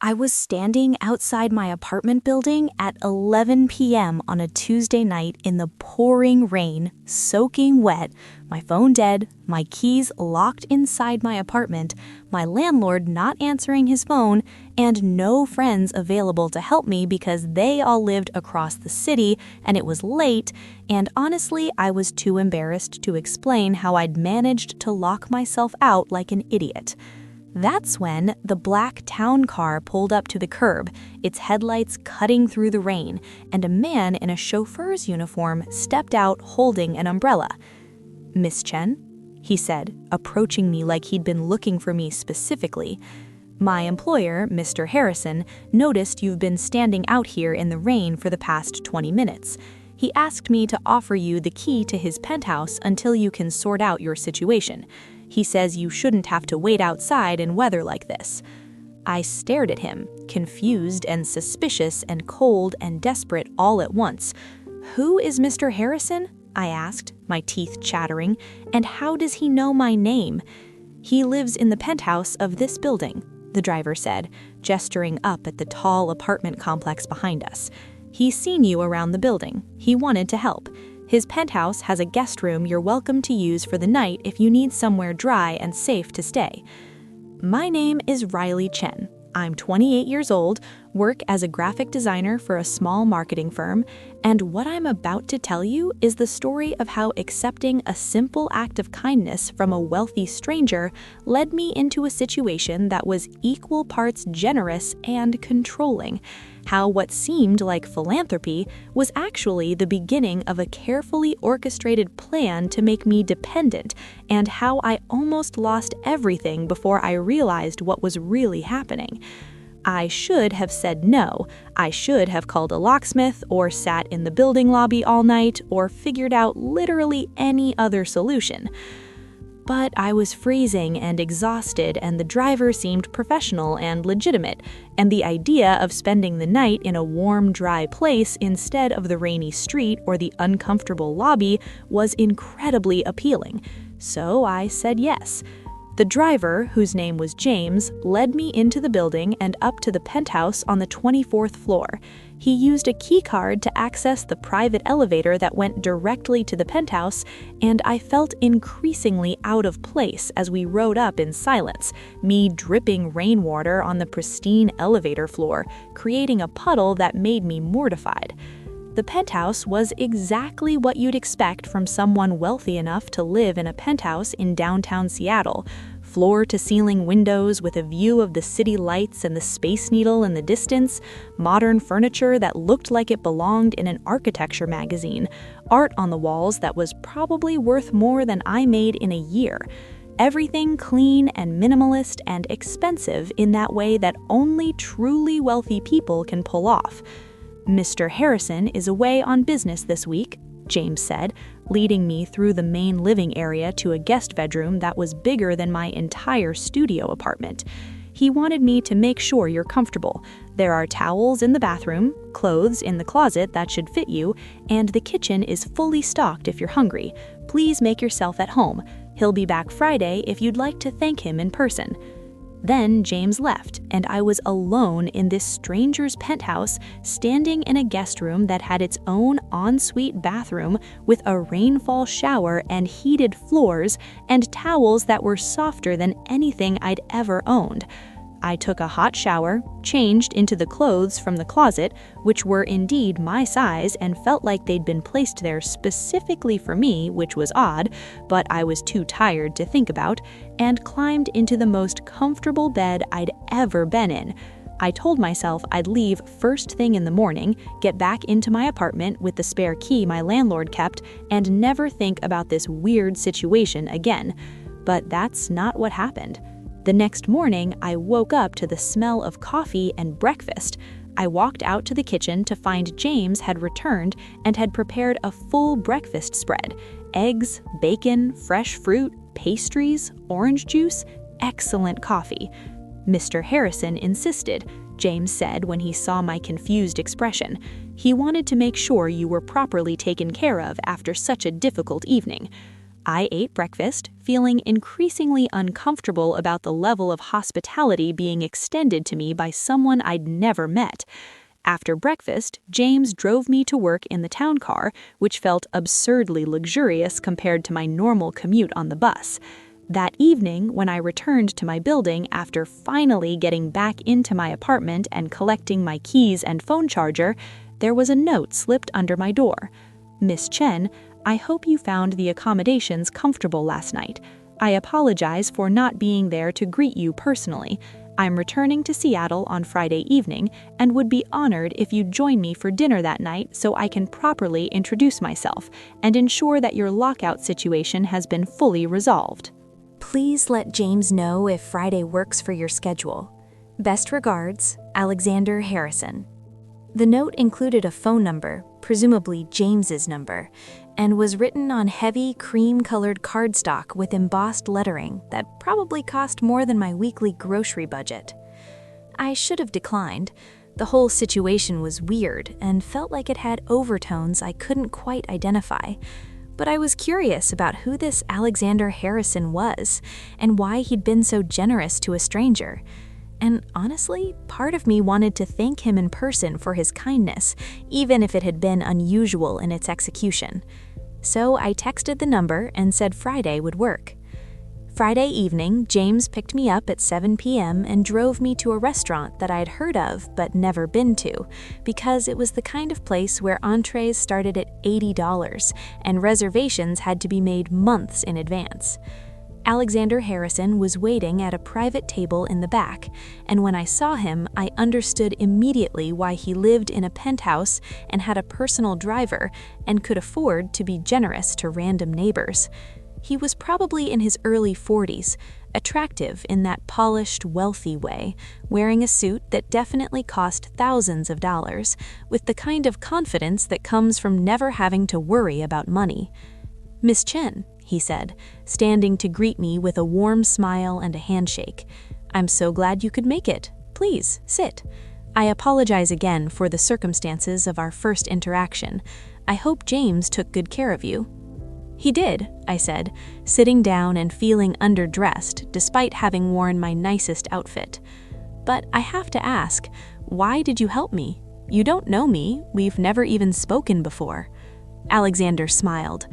I was standing outside my apartment building at 11 p.m. on a Tuesday night in the pouring rain, soaking wet, my phone dead, my keys locked inside my apartment, my landlord not answering his phone, and no friends available to help me because they all lived across the city and it was late, and honestly, I was too embarrassed to explain how I'd managed to lock myself out like an idiot. That's when the black town car pulled up to the curb, its headlights cutting through the rain, and a man in a chauffeur's uniform stepped out holding an umbrella. "Miss Chen?" he said, approaching me like he'd been looking for me specifically. "My employer, Mr. Harrison, noticed you've been standing out here in the rain for the past 20 minutes. He asked me to offer you the key to his penthouse until you can sort out your situation. He says you shouldn't have to wait outside in weather like this." I stared at him, confused and suspicious and cold and desperate all at once. "Who is Mr. Harrison?" I asked, my teeth chattering, "and how does he know my name?" "He lives in the penthouse of this building," the driver said, gesturing up at the tall apartment complex behind us. "He's seen you around the building. He wanted to help. His penthouse has a guest room you're welcome to use for the night if you need somewhere dry and safe to stay." My name is Riley Chen. I'm 28 years old, work as a graphic designer for a small marketing firm, and what I'm about to tell you is the story of how accepting a simple act of kindness from a wealthy stranger led me into a situation that was equal parts generous and controlling. How what seemed like philanthropy was actually the beginning of a carefully orchestrated plan to make me dependent, and how I almost lost everything before I realized what was really happening. I should have said no. I should have called a locksmith, or sat in the building lobby all night, or figured out literally any other solution. But I was freezing and exhausted, and the driver seemed professional and legitimate, and the idea of spending the night in a warm, dry place instead of the rainy street or the uncomfortable lobby was incredibly appealing. So I said yes. The driver, whose name was James, led me into the building and up to the penthouse on the 24th floor. He used a key card to access the private elevator that went directly to the penthouse, and I felt increasingly out of place as we rode up in silence, me dripping rainwater on the pristine elevator floor, creating a puddle that made me mortified. The penthouse was exactly what you'd expect from someone wealthy enough to live in a penthouse in downtown Seattle. Floor-to-ceiling windows with a view of the city lights and the Space Needle in the distance, modern furniture that looked like it belonged in an architecture magazine, art on the walls that was probably worth more than I made in a year. Everything clean and minimalist and expensive in that way that only truly wealthy people can pull off. "Mr. Harrison is away on business this week," James said, leading me through the main living area to a guest bedroom that was bigger than my entire studio apartment. "He wanted me to make sure you're comfortable. There are towels in the bathroom, clothes in the closet that should fit you, and the kitchen is fully stocked if you're hungry. Please make yourself at home. He'll be back Friday if you'd like to thank him in person." Then James left, and I was alone in this stranger's penthouse, standing in a guest room that had its own ensuite bathroom with a rainfall shower and heated floors and towels that were softer than anything I'd ever owned. I took a hot shower, changed into the clothes from the closet, which were indeed my size and felt like they'd been placed there specifically for me, which was odd, but I was too tired to think about, and climbed into the most comfortable bed I'd ever been in. I told myself I'd leave first thing in the morning, get back into my apartment with the spare key my landlord kept, and never think about this weird situation again. But that's not what happened. The next morning, I woke up to the smell of coffee and breakfast. I walked out to the kitchen to find James had returned and had prepared a full breakfast spread: eggs, bacon, fresh fruit, pastries, orange juice, excellent coffee. "Mr. Harrison insisted," James said when he saw my confused expression. "He wanted to make sure you were properly taken care of after such a difficult evening." I ate breakfast, feeling increasingly uncomfortable about the level of hospitality being extended to me by someone I'd never met. After breakfast, James drove me to work in the town car, which felt absurdly luxurious compared to my normal commute on the bus. That evening, when I returned to my building after finally getting back into my apartment and collecting my keys and phone charger, there was a note slipped under my door. Miss Chen, I hope you found the accommodations comfortable last night. I apologize for not being there to greet you personally. I'm returning to Seattle on Friday evening and would be honored if you'd join me for dinner that night so I can properly introduce myself and ensure that your lockout situation has been fully resolved. Please let James know if Friday works for your schedule. Best regards, Alexander Harrison. The note included a phone number, presumably James's number, and was written on heavy cream-colored cardstock with embossed lettering that probably cost more than my weekly grocery budget. I should have declined. The whole situation was weird and felt like it had overtones I couldn't quite identify. But I was curious about who this Alexander Harrison was and why he'd been so generous to a stranger. And honestly, part of me wanted to thank him in person for his kindness, even if it had been unusual in its execution. So I texted the number and said Friday would work. Friday evening, James picked me up at 7 p.m. and drove me to a restaurant that I'd heard of but never been to, because it was the kind of place where entrees started at $80 and reservations had to be made months in advance. Alexander Harrison was waiting at a private table in the back, and when I saw him, I understood immediately why he lived in a penthouse and had a personal driver and could afford to be generous to random neighbors. He was probably in his early 40s, attractive in that polished, wealthy way, wearing a suit that definitely cost thousands of dollars, with the kind of confidence that comes from never having to worry about money. "Miss Chen," he said, standing to greet me with a warm smile and a handshake. "I'm so glad you could make it. Please, sit. I apologize again for the circumstances of our first interaction. I hope James took good care of you." "He did," I said, sitting down and feeling underdressed despite having worn my nicest outfit. "But I have to ask, why did you help me? You don't know me. We've never even spoken before." Alexander smiled.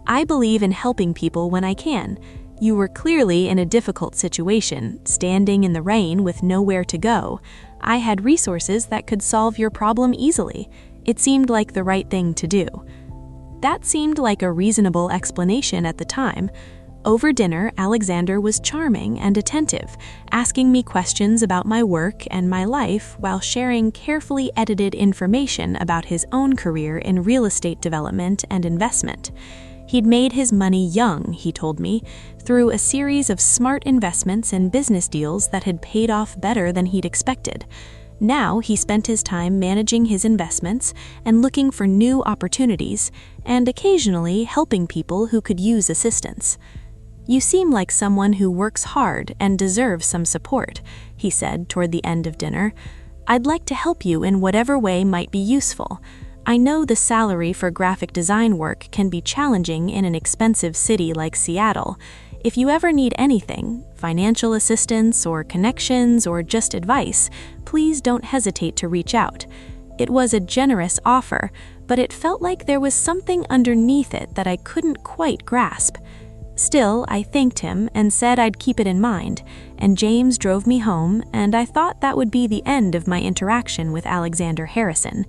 "I believe in helping people when I can. You were clearly in a difficult situation, standing in the rain with nowhere to go. I had resources that could solve your problem easily. It seemed like the right thing to do." That seemed like a reasonable explanation at the time. Over dinner, Alexander was charming and attentive, asking me questions about my work and my life while sharing carefully edited information about his own career in real estate development and investment. He'd made his money young, he told me, through a series of smart investments and business deals that had paid off better than he'd expected. Now he spent his time managing his investments and looking for new opportunities, and occasionally helping people who could use assistance. "You seem like someone who works hard and deserves some support," he said toward the end of dinner. "I'd like to help you in whatever way might be useful. I know the salary for graphic design work can be challenging in an expensive city like Seattle. If you ever need anything, financial assistance or connections or just advice, please don't hesitate to reach out." It was a generous offer, but it felt like there was something underneath it that I couldn't quite grasp. Still, I thanked him and said I'd keep it in mind, and James drove me home, and I thought that would be the end of my interaction with Alexander Harrison.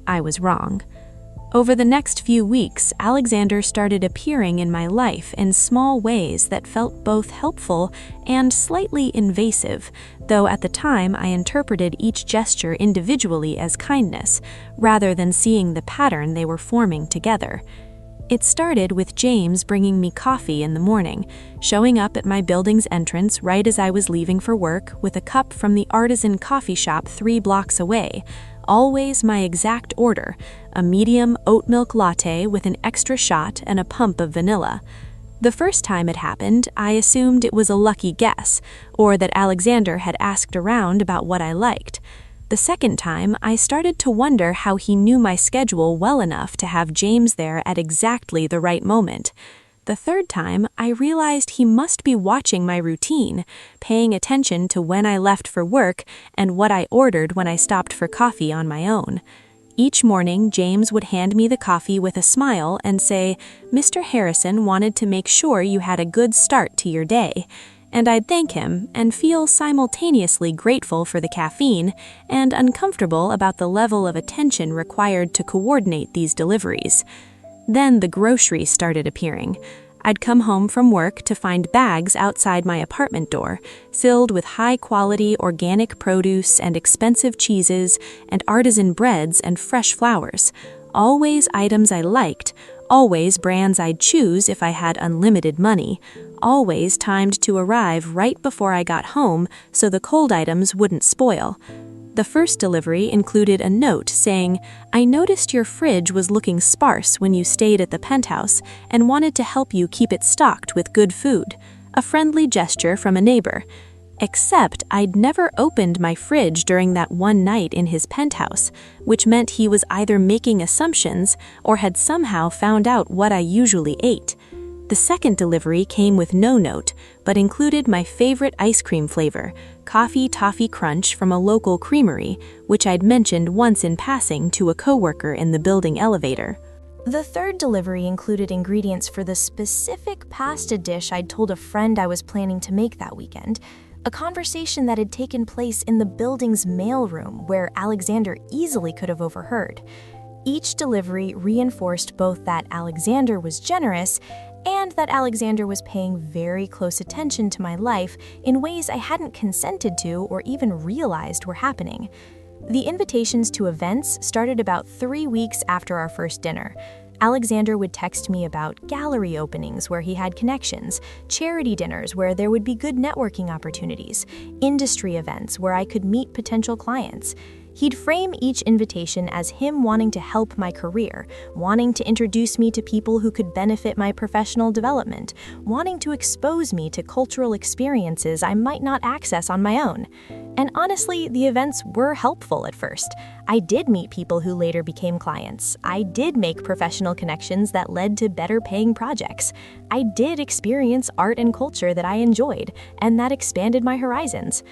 I was wrong. Over the next few weeks, Alexander started appearing in my life in small ways that felt both helpful and slightly invasive, though at the time I interpreted each gesture individually as kindness, rather than seeing the pattern they were forming together. It started with James bringing me coffee in the morning, showing up at my building's entrance right as I was leaving for work with a cup from the artisan coffee shop 3 blocks away. Always my exact order, a medium oat milk latte with an extra shot and a pump of vanilla. The first time it happened, I assumed it was a lucky guess, or that Alexander had asked around about what I liked. The second time, I started to wonder how he knew my schedule well enough to have James there at exactly the right moment. The third time, I realized he must be watching my routine, paying attention to when I left for work and what I ordered when I stopped for coffee on my own. Each morning, James would hand me the coffee with a smile and say, "Mr. Harrison wanted to make sure you had a good start to your day." And I'd thank him and feel simultaneously grateful for the caffeine and uncomfortable about the level of attention required to coordinate these deliveries. Then the groceries started appearing. I'd come home from work to find bags outside my apartment door, filled with high-quality organic produce and expensive cheeses and artisan breads and fresh flowers, always items I liked, always brands I'd choose if I had unlimited money, always timed to arrive right before I got home so the cold items wouldn't spoil. The first delivery included a note saying, "I noticed your fridge was looking sparse when you stayed at the Penthouse and wanted to help you keep it stocked with good food." A friendly gesture from a neighbor. Except I'd never opened my fridge during that one night in his penthouse, which meant he was either making assumptions or had somehow found out what I usually ate. The second delivery came with no note, but included my favorite ice cream flavor, Coffee Toffee Crunch from a local creamery, which I'd mentioned once in passing to a coworker in the building elevator. The third delivery included ingredients for the specific pasta dish I'd told a friend I was planning to make that weekend, a conversation that had taken place in the building's mailroom where Alexander easily could have overheard. Each delivery reinforced both that Alexander was generous and that Alexander was paying very close attention to my life in ways I hadn't consented to or even realized were happening. The invitations to events started about 3 weeks after our first dinner. Alexander would text me about gallery openings where he had connections, charity dinners where there would be good networking opportunities, industry events where I could meet potential clients. He'd frame each invitation as him wanting to help my career, wanting to introduce me to people who could benefit my professional development, wanting to expose me to cultural experiences I might not access on my own. And honestly, the events were helpful at first. I did meet people who later became clients. I did make professional connections that led to better paying projects. I did experience art and culture that I enjoyed, and that expanded my horizons.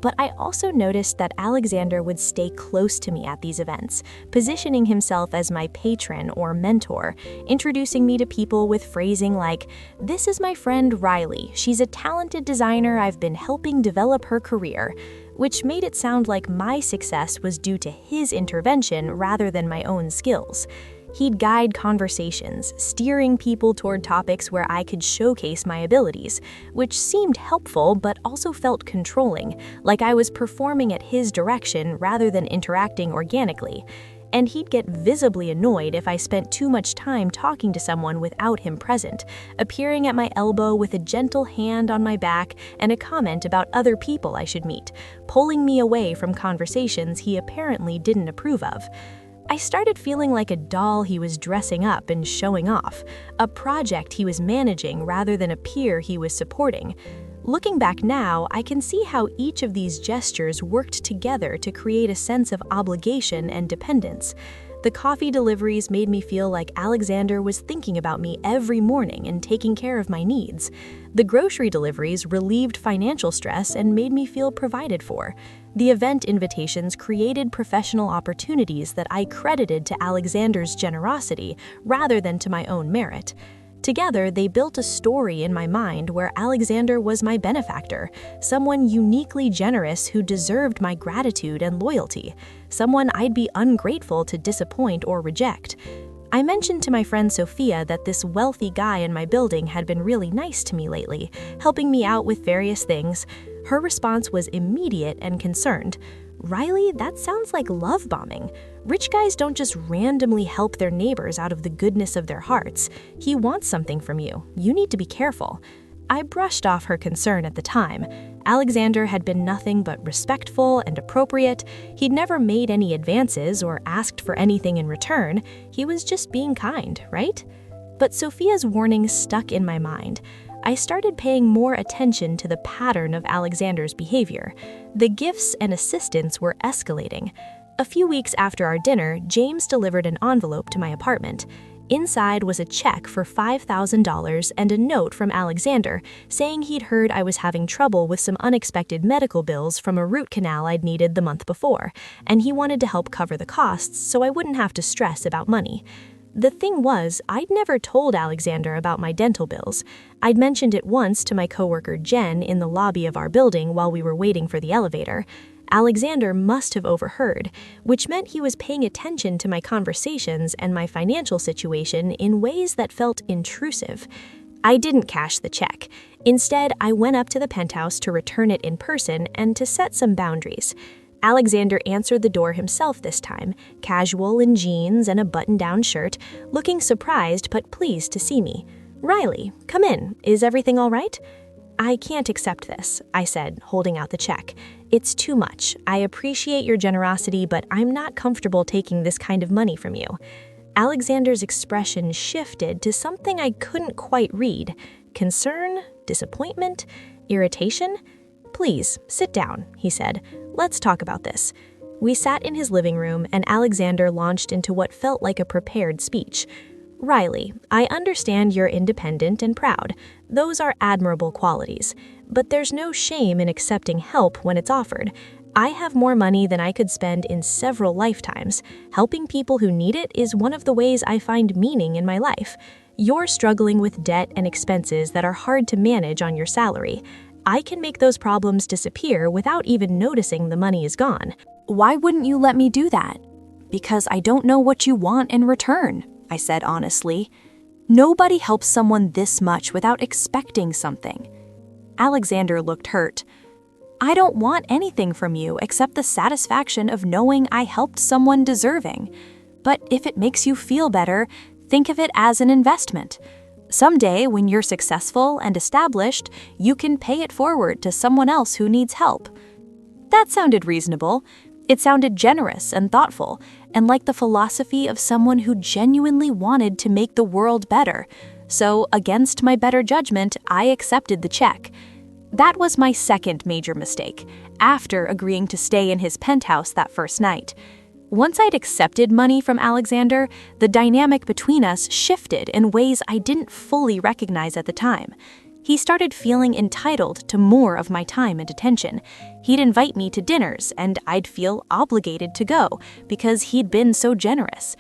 But I also noticed that Alexander would stay close to me at these events, positioning himself as my patron or mentor, introducing me to people with phrasing like, "This is my friend Riley. She's a talented designer. I've been helping develop her career," which made it sound like my success was due to his intervention rather than my own skills. He'd guide conversations, steering people toward topics where I could showcase my abilities, which seemed helpful but also felt controlling, like I was performing at his direction rather than interacting organically. And he'd get visibly annoyed if I spent too much time talking to someone without him present, appearing at my elbow with a gentle hand on my back and a comment about other people I should meet, pulling me away from conversations he apparently didn't approve of. I started feeling like a doll he was dressing up and showing off, a project he was managing rather than a peer he was supporting. Looking back now, I can see how each of these gestures worked together to create a sense of obligation and dependence. The coffee deliveries made me feel like Alexander was thinking about me every morning and taking care of my needs. The grocery deliveries relieved financial stress and made me feel provided for. The event invitations created professional opportunities that I credited to Alexander's generosity rather than to my own merit. Together, they built a story in my mind where Alexander was my benefactor, someone uniquely generous who deserved my gratitude and loyalty, someone I'd be ungrateful to disappoint or reject. I mentioned to my friend Sophia that this wealthy guy in my building had been really nice to me lately, helping me out with various things. Her response was immediate and concerned. "Riley, that sounds like love bombing. Rich guys don't just randomly help their neighbors out of the goodness of their hearts. He wants something from you. You need to be careful." I brushed off her concern at the time. Alexander had been nothing but respectful and appropriate. He'd never made any advances or asked for anything in return. He was just being kind, right? But Sophia's warning stuck in my mind. I started paying more attention to the pattern of Alexander's behavior. The gifts and assistance were escalating. A few weeks after our dinner, James delivered an envelope to my apartment. Inside was a check for $5,000 and a note from Alexander saying he'd heard I was having trouble with some unexpected medical bills from a root canal I'd needed the month before, and he wanted to help cover the costs so I wouldn't have to stress about money. The thing was, I'd never told Alexander about my dental bills. I'd mentioned it once to my coworker Jen in the lobby of our building while we were waiting for the elevator. Alexander must have overheard, which meant he was paying attention to my conversations and my financial situation in ways that felt intrusive. I didn't cash the check. Instead, I went up to the Penthouse to return it in person and to set some boundaries. Alexander answered the door himself this time, casual in jeans and a button-down shirt, looking surprised but pleased to see me. "Riley, come in. Is everything all right?" "I can't accept this," I said, holding out the check. "It's too much. I appreciate your generosity, but I'm not comfortable taking this kind of money from you." Alexander's expression shifted to something I couldn't quite read. Concern? Disappointment? Irritation? "Please, sit down," he said. "Let's talk about this." We sat in his living room, and Alexander launched into what felt like a prepared speech. "Riley, I understand you're independent and proud. Those are admirable qualities. But there's no shame in accepting help when it's offered. I have more money than I could spend in several lifetimes. Helping people who need it is one of the ways I find meaning in my life. You're struggling with debt and expenses that are hard to manage on your salary. I can make those problems disappear without even noticing the money is gone." "Why wouldn't you let me do that?" "Because I don't know what you want in return," I said honestly. "Nobody helps someone this much without expecting something." Alexander looked hurt. "I don't want anything from you except the satisfaction of knowing I helped someone deserving. But if it makes you feel better, think of it as an investment. Someday, when you're successful and established, you can pay it forward to someone else who needs help." That sounded reasonable. It sounded generous and thoughtful, and like the philosophy of someone who genuinely wanted to make the world better. So, against my better judgment, I accepted the check. That was my second major mistake, after agreeing to stay in his penthouse that first night. Once I'd accepted money from Alexander, the dynamic between us shifted in ways I didn't fully recognize at the time. He started feeling entitled to more of my time and attention. He'd invite me to dinners, and I'd feel obligated to go because he'd been so generous.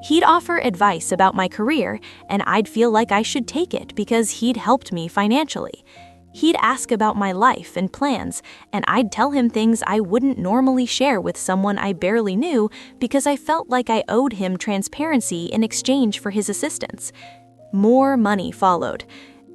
He'd offer advice about my career, and I'd feel like I should take it because he'd helped me financially. He'd ask about my life and plans, and I'd tell him things I wouldn't normally share with someone I barely knew because I felt like I owed him transparency in exchange for his assistance. More money followed.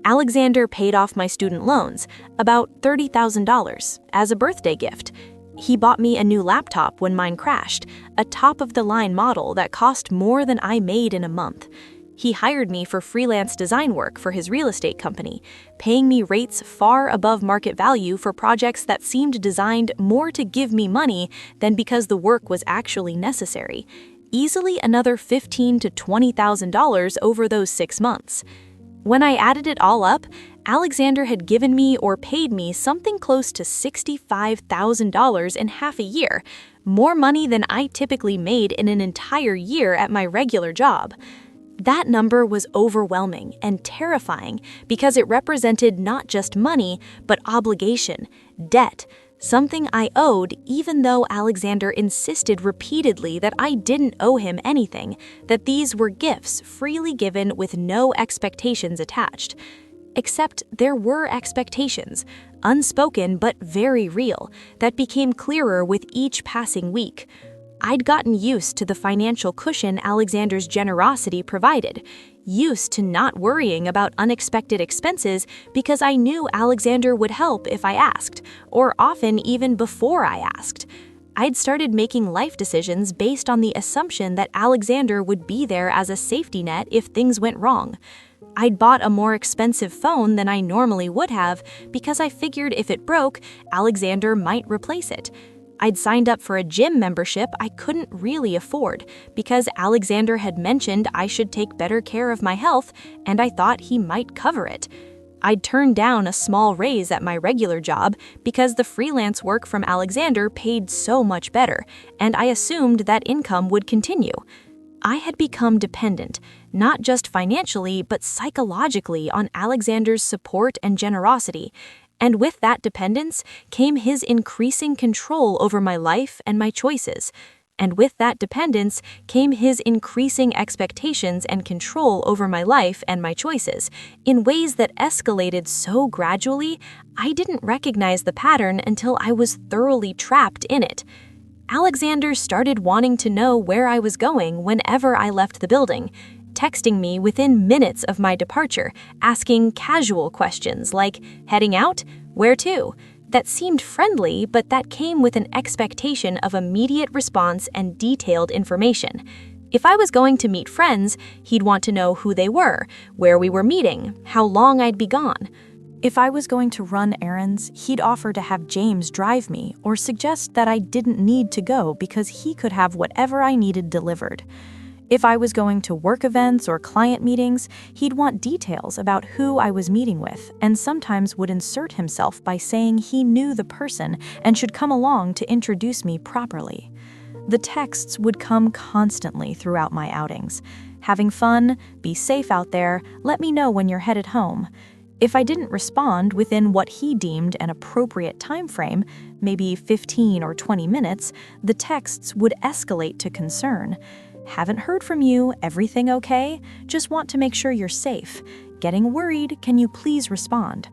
Alexander paid off my student loans, about $30,000, as a birthday gift. He bought me a new laptop when mine crashed, a top-of-the-line model that cost more than I made in a month. He hired me for freelance design work for his real estate company, paying me rates far above market value for projects that seemed designed more to give me money than because the work was actually necessary. Easily another $15,000 to $20,000 over those 6 months. When I added it all up, Alexander had given me or paid me something close to $65,000 in half a year, more money than I typically made in an entire year at my regular job. That number was overwhelming and terrifying because it represented not just money, but obligation, debt, something I owed even though Alexander insisted repeatedly that I didn't owe him anything, that these were gifts freely given with no expectations attached. Except there were expectations, unspoken but very real, that became clearer with each passing week. I'd gotten used to the financial cushion Alexander's generosity provided, used to not worrying about unexpected expenses because I knew Alexander would help if I asked, or often even before I asked. I'd started making life decisions based on the assumption that Alexander would be there as a safety net if things went wrong. I'd bought a more expensive phone than I normally would have because I figured if it broke, Alexander might replace it. I'd signed up for a gym membership I couldn't really afford because Alexander had mentioned I should take better care of my health, and I thought he might cover it. I'd turned down a small raise at my regular job because the freelance work from Alexander paid so much better, and I assumed that income would continue. I had become dependent, not just financially, but psychologically, on Alexander's support and generosity. And with that dependence came his increasing control over my life and my choices. And with that dependence came his increasing expectations and control over my life and my choices, in ways that escalated so gradually, I didn't recognize the pattern until I was thoroughly trapped in it. Alexander started wanting to know where I was going whenever I left the building, texting me within minutes of my departure, asking casual questions like, "Heading out? Where to?" That seemed friendly, but that came with an expectation of immediate response and detailed information. If I was going to meet friends, he'd want to know who they were, where we were meeting, how long I'd be gone. If I was going to run errands, he'd offer to have James drive me or suggest that I didn't need to go because he could have whatever I needed delivered. If I was going to work events or client meetings, he'd want details about who I was meeting with and sometimes would insert himself by saying he knew the person and should come along to introduce me properly. The texts would come constantly throughout my outings. "Having fun, be safe out there, let me know when you're headed home." If I didn't respond within what he deemed an appropriate time frame, maybe 15 or 20 minutes, the texts would escalate to concern. "Haven't heard from you, everything okay? Just want to make sure you're safe. Getting worried, can you please respond?"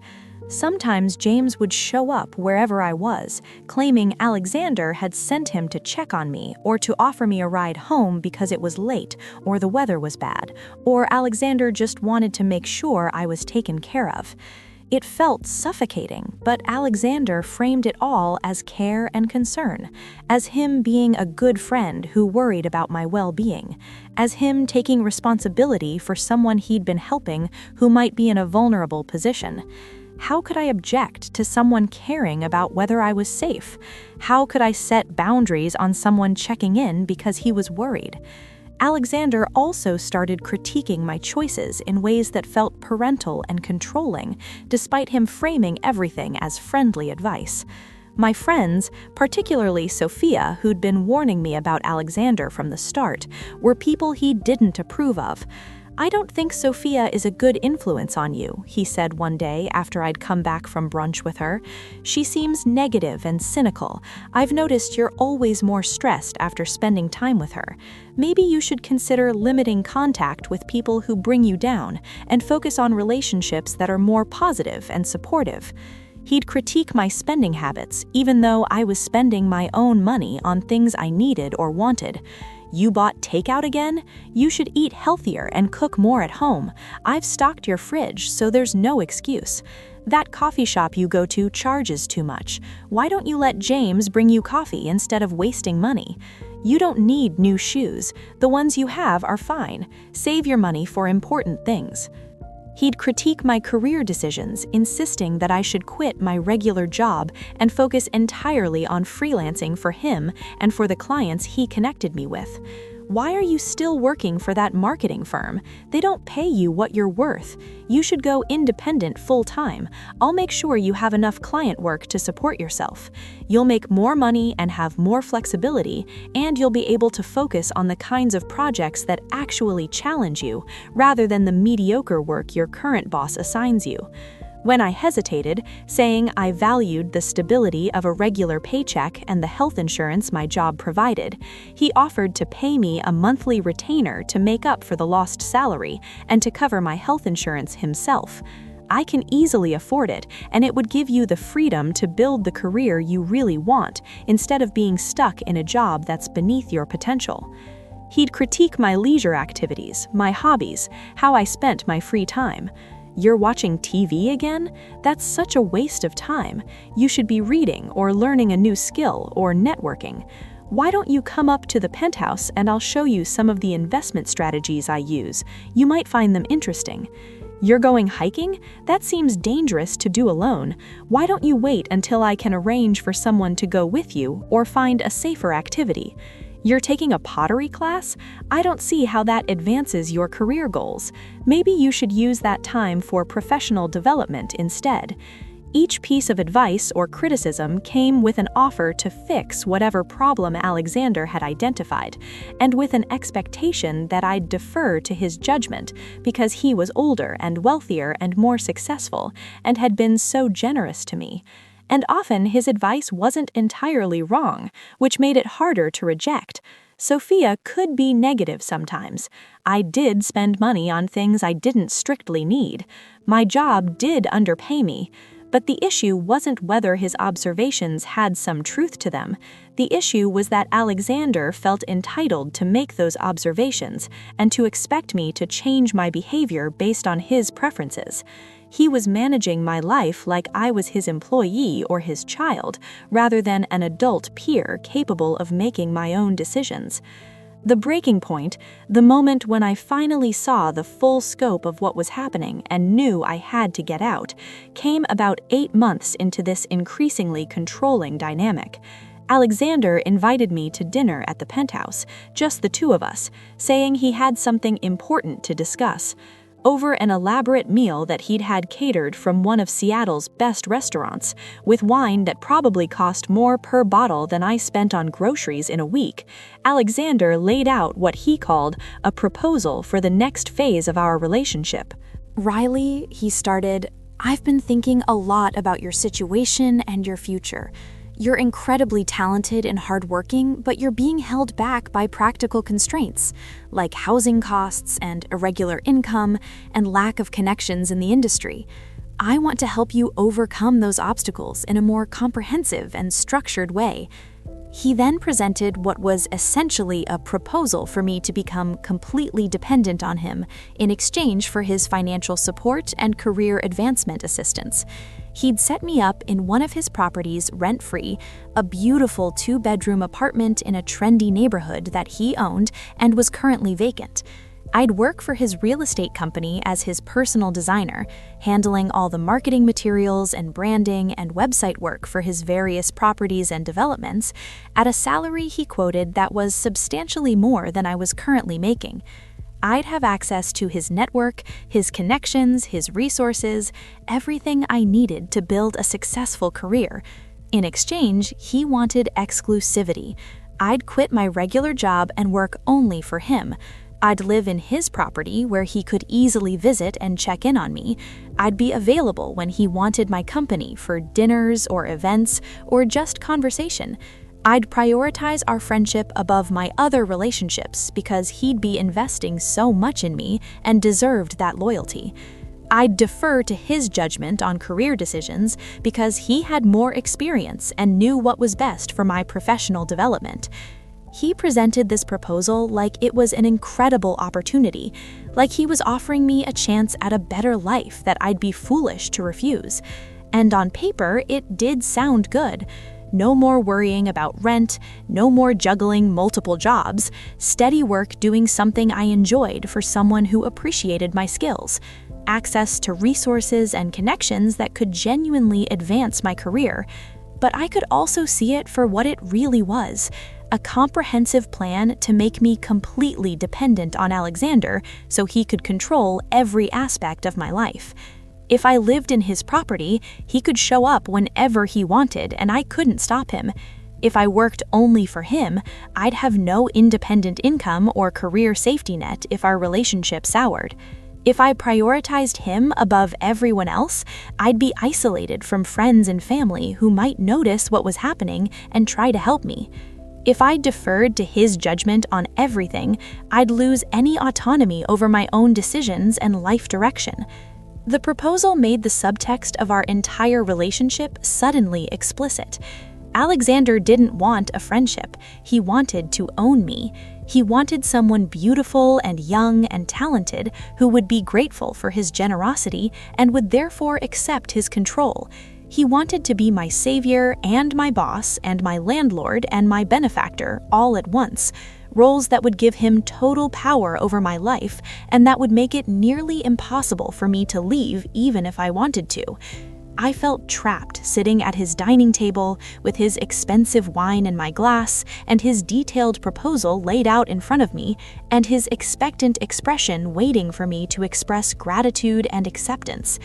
Sometimes James would show up wherever I was, claiming Alexander had sent him to check on me or to offer me a ride home because it was late or the weather was bad, or Alexander just wanted to make sure I was taken care of. It felt suffocating, but Alexander framed it all as care and concern, as him being a good friend who worried about my well-being, as him taking responsibility for someone he'd been helping who might be in a vulnerable position. How could I object to someone caring about whether I was safe? How could I set boundaries on someone checking in because he was worried? Alexander also started critiquing my choices in ways that felt parental and controlling, despite him framing everything as friendly advice. My friends, particularly Sophia, who'd been warning me about Alexander from the start, were people he didn't approve of. "I don't think Sophia is a good influence on you," he said one day after I'd come back from brunch with her. "She seems negative and cynical. I've noticed you're always more stressed after spending time with her. Maybe you should consider limiting contact with people who bring you down and focus on relationships that are more positive and supportive." He'd critique my spending habits, even though I was spending my own money on things I needed or wanted. "You bought takeout again? You should eat healthier and cook more at home. I've stocked your fridge, so there's no excuse. That coffee shop you go to charges too much. Why don't you let James bring you coffee instead of wasting money? You don't need new shoes. The ones you have are fine. Save your money for important things." He'd critique my career decisions, insisting that I should quit my regular job and focus entirely on freelancing for him and for the clients he connected me with. "Why are you still working for that marketing firm? They don't pay you what you're worth. You should go independent full-time. I'll make sure you have enough client work to support yourself. You'll make more money and have more flexibility, and you'll be able to focus on the kinds of projects that actually challenge you, rather than the mediocre work your current boss assigns you." When I hesitated, saying I valued the stability of a regular paycheck and the health insurance my job provided, he offered to pay me a monthly retainer to make up for the lost salary and to cover my health insurance himself. "I can easily afford it, and it would give you the freedom to build the career you really want, instead of being stuck in a job that's beneath your potential." He'd critique my leisure activities, my hobbies, how I spent my free time. "You're watching TV again? That's such a waste of time. You should be reading or learning a new skill or networking. Why don't you come up to the Penthouse and I'll show you some of the investment strategies I use. You might find them interesting. You're going hiking? That seems dangerous to do alone. Why don't you wait until I can arrange for someone to go with you or find a safer activity? You're taking a pottery class? I don't see how that advances your career goals. Maybe you should use that time for professional development instead." Each piece of advice or criticism came with an offer to fix whatever problem Alexander had identified, and with an expectation that I'd defer to his judgment because he was older and wealthier and more successful and had been so generous to me. And often his advice wasn't entirely wrong, which made it harder to reject. Sophia could be negative sometimes. I did spend money on things I didn't strictly need. My job did underpay me. But the issue wasn't whether his observations had some truth to them. The issue was that Alexander felt entitled to make those observations and to expect me to change my behavior based on his preferences. He was managing my life like I was his employee or his child, rather than an adult peer capable of making my own decisions. The breaking point, the moment when I finally saw the full scope of what was happening and knew I had to get out, came about 8 months into this increasingly controlling dynamic. Alexander invited me to dinner at the Penthouse, just the two of us, saying he had something important to discuss. Over an elaborate meal that he'd had catered from one of Seattle's best restaurants, with wine that probably cost more per bottle than I spent on groceries in a week, Alexander laid out what he called a proposal for the next phase of our relationship. "Riley," he started, "I've been thinking a lot about your situation and your future. You're incredibly talented and hardworking, but you're being held back by practical constraints, like housing costs and irregular income and lack of connections in the industry. I want to help you overcome those obstacles in a more comprehensive and structured way." He then presented what was essentially a proposal for me to become completely dependent on him in exchange for his financial support and career advancement assistance. He'd set me up in one of his properties rent-free, a beautiful 2-bedroom apartment in a trendy neighborhood that he owned and was currently vacant. I'd work for his real estate company as his personal designer, handling all the marketing materials and branding and website work for his various properties and developments, at a salary he quoted that was substantially more than I was currently making. I'd have access to his network, his connections, his resources, everything I needed to build a successful career. In exchange, he wanted exclusivity. I'd quit my regular job and work only for him. I'd live in his property where he could easily visit and check in on me. I'd be available when he wanted my company for dinners or events or just conversation. I'd prioritize our friendship above my other relationships because he'd be investing so much in me and deserved that loyalty. I'd defer to his judgment on career decisions because he had more experience and knew what was best for my professional development. He presented this proposal like it was an incredible opportunity, like he was offering me a chance at a better life that I'd be foolish to refuse. And on paper, it did sound good. No more worrying about rent, no more juggling multiple jobs, steady work doing something I enjoyed for someone who appreciated my skills, access to resources and connections that could genuinely advance my career. But I could also see it for what it really was, a comprehensive plan to make me completely dependent on Alexander so he could control every aspect of my life. If I lived in his property, he could show up whenever he wanted and I couldn't stop him. If I worked only for him, I'd have no independent income or career safety net if our relationship soured. If I prioritized him above everyone else, I'd be isolated from friends and family who might notice what was happening and try to help me. If I deferred to his judgment on everything, I'd lose any autonomy over my own decisions and life direction. The proposal made the subtext of our entire relationship suddenly explicit. Alexander didn't want a friendship. He wanted to own me. He wanted someone beautiful and young and talented who would be grateful for his generosity and would therefore accept his control. He wanted to be my savior and my boss and my landlord and my benefactor all at once, roles that would give him total power over my life and that would make it nearly impossible for me to leave even if I wanted to. I felt trapped sitting at his dining table with his expensive wine in my glass and his detailed proposal laid out in front of me and his expectant expression waiting for me to express gratitude and acceptance.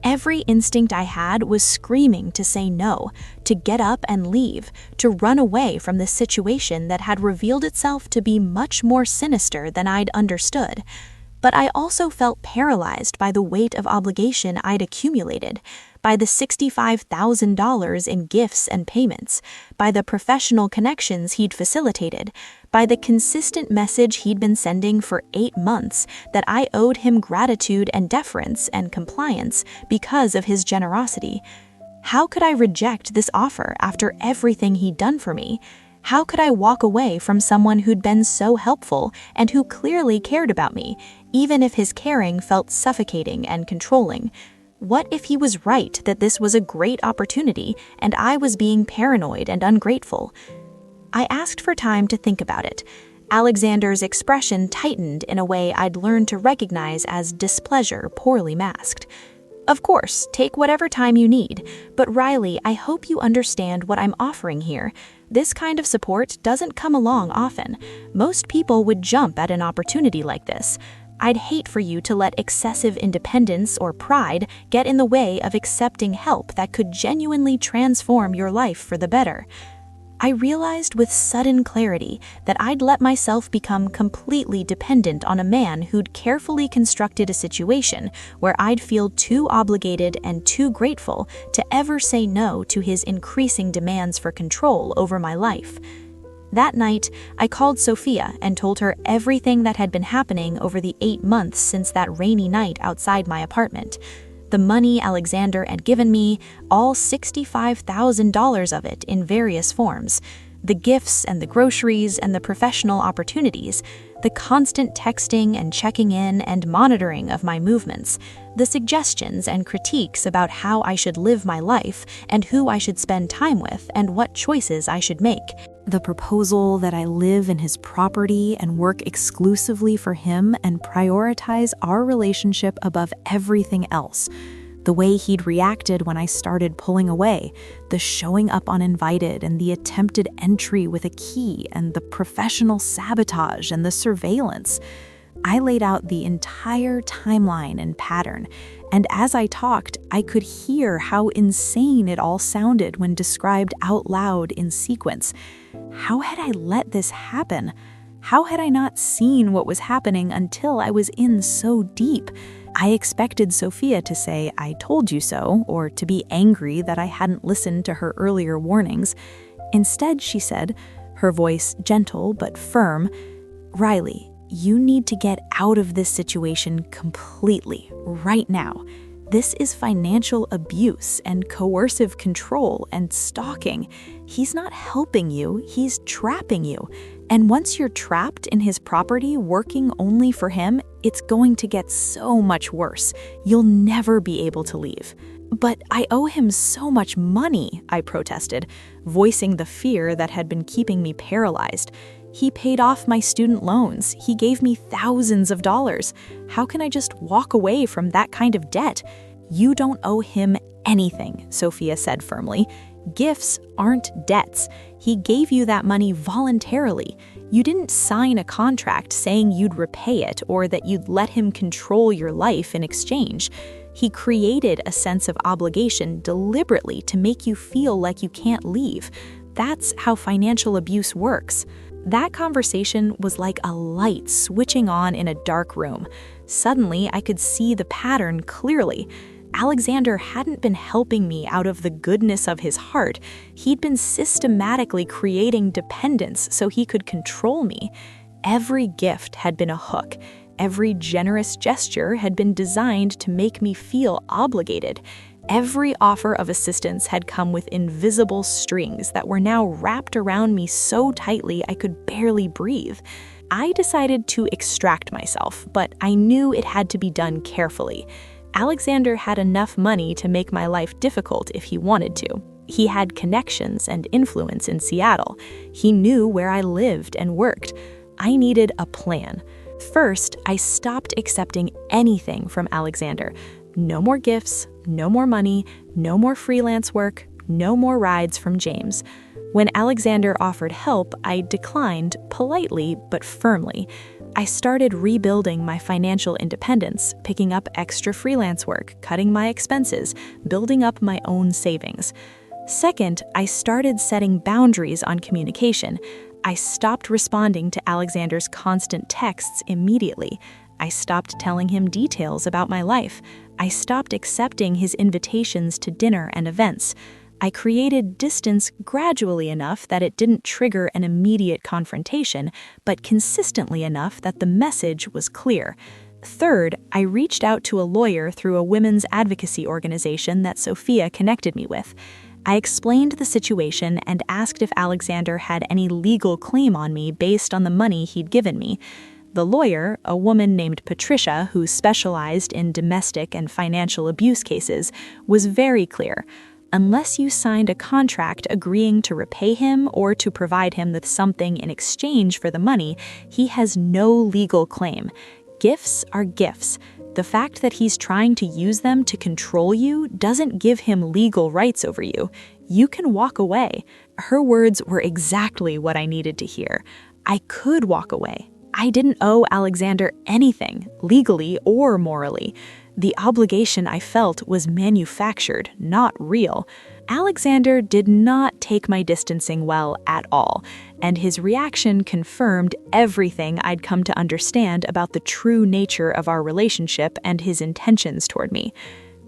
Every instinct I had was screaming to say no, to get up and leave, to run away from this situation that had revealed itself to be much more sinister than I'd understood. But I also felt paralyzed by the weight of obligation I'd accumulated, by the $65,000 in gifts and payments, by the professional connections he'd facilitated, by the consistent message he'd been sending for 8 months that I owed him gratitude and deference and compliance because of his generosity. How could I reject this offer after everything he'd done for me? How could I walk away from someone who'd been so helpful and who clearly cared about me, even if his caring felt suffocating and controlling? What if he was right that this was a great opportunity and I was being paranoid and ungrateful? I asked for time to think about it. Alexander's expression tightened in a way I'd learned to recognize as displeasure poorly masked. Of course, take whatever time you need, but Riley, I hope you understand what I'm offering here. This kind of support doesn't come along often. Most people would jump at an opportunity like this. I'd hate for you to let excessive independence or pride get in the way of accepting help that could genuinely transform your life for the better. I realized with sudden clarity that I'd let myself become completely dependent on a man who'd carefully constructed a situation where I'd feel too obligated and too grateful to ever say no to his increasing demands for control over my life. That night, I called Sophia and told her everything that had been happening over the 8 months since that rainy night outside my apartment. The money Alexander had given me, all $65,000 of it in various forms. The gifts and the groceries and the professional opportunities, the constant texting and checking in and monitoring of my movements, the suggestions and critiques about how I should live my life and who I should spend time with and what choices I should make. The proposal that I live in his property and work exclusively for him and prioritize our relationship above everything else. The way he'd reacted when I started pulling away, the showing up uninvited and the attempted entry with a key and the professional sabotage and the surveillance. I laid out the entire timeline and pattern, and as I talked, I could hear how insane it all sounded when described out loud in sequence. How had I let this happen? How had I not seen what was happening until I was in so deep? I expected Sophia to say, "I told you so," or to be angry that I hadn't listened to her earlier warnings. Instead, she said, her voice gentle but firm, "Riley, you need to get out of this situation completely, right now. This is financial abuse and coercive control and stalking. He's not helping you, he's trapping you. And once you're trapped in his property working only for him, it's going to get so much worse. You'll never be able to leave." "But I owe him so much money," I protested, voicing the fear that had been keeping me paralyzed. "He paid off my student loans. He gave me thousands of dollars. How can I just walk away from that kind of debt?" "You don't owe him anything," Sophia said firmly. "Gifts aren't debts. He gave you that money voluntarily. You didn't sign a contract saying you'd repay it or that you'd let him control your life in exchange. He created a sense of obligation deliberately to make you feel like you can't leave. That's how financial abuse works." That conversation was like a light switching on in a dark room. Suddenly, I could see the pattern clearly. Alexander hadn't been helping me out of the goodness of his heart. He'd been systematically creating dependence so he could control me. Every gift had been a hook. Every generous gesture had been designed to make me feel obligated. Every offer of assistance had come with invisible strings that were now wrapped around me so tightly I could barely breathe. I decided to extract myself, but I knew it had to be done carefully. Alexander had enough money to make my life difficult if he wanted to. He had connections and influence in Seattle. He knew where I lived and worked. I needed a plan. First, I stopped accepting anything from Alexander. No more gifts, no more money, no more freelance work, no more rides from James. When Alexander offered help, I declined politely but firmly. I started rebuilding my financial independence, picking up extra freelance work, cutting my expenses, building up my own savings. Second, I started setting boundaries on communication. I stopped responding to Alexander's constant texts immediately. I stopped telling him details about my life. I stopped accepting his invitations to dinner and events. I created distance gradually enough that it didn't trigger an immediate confrontation, but consistently enough that the message was clear. Third, I reached out to a lawyer through a women's advocacy organization that Sophia connected me with. I explained the situation and asked if Alexander had any legal claim on me based on the money he'd given me. The lawyer, a woman named Patricia who specialized in domestic and financial abuse cases, was very clear. Unless you signed a contract agreeing to repay him or to provide him with something in exchange for the money, he has no legal claim. Gifts are gifts. The fact that he's trying to use them to control you doesn't give him legal rights over you. You can walk away. Her words were exactly what I needed to hear. I could walk away. I didn't owe Alexander anything, legally or morally. The obligation I felt was manufactured, not real. Alexander did not take my distancing well at all, and his reaction confirmed everything I'd come to understand about the true nature of our relationship and his intentions toward me.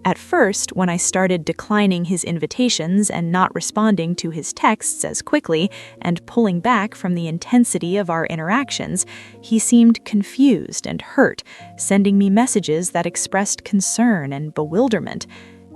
At first, when I started declining his invitations and not responding to his texts as quickly and pulling back from the intensity of our interactions, he seemed confused and hurt, sending me messages that expressed concern and bewilderment.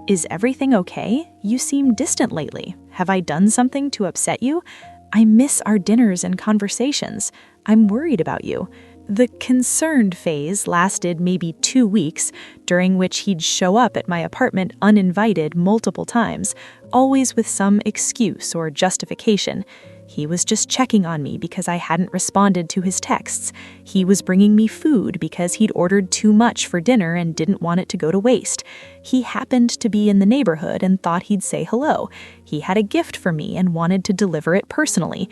"Is everything okay? You seem distant lately. Have I done something to upset you? I miss our dinners and conversations. I'm worried about you." The concerned phase lasted maybe 2 weeks, during which he'd show up at my apartment uninvited multiple times, always with some excuse or justification. He was just checking on me because I hadn't responded to his texts. He was bringing me food because he'd ordered too much for dinner and didn't want it to go to waste. He happened to be in the neighborhood and thought he'd say hello. He had a gift for me and wanted to deliver it personally.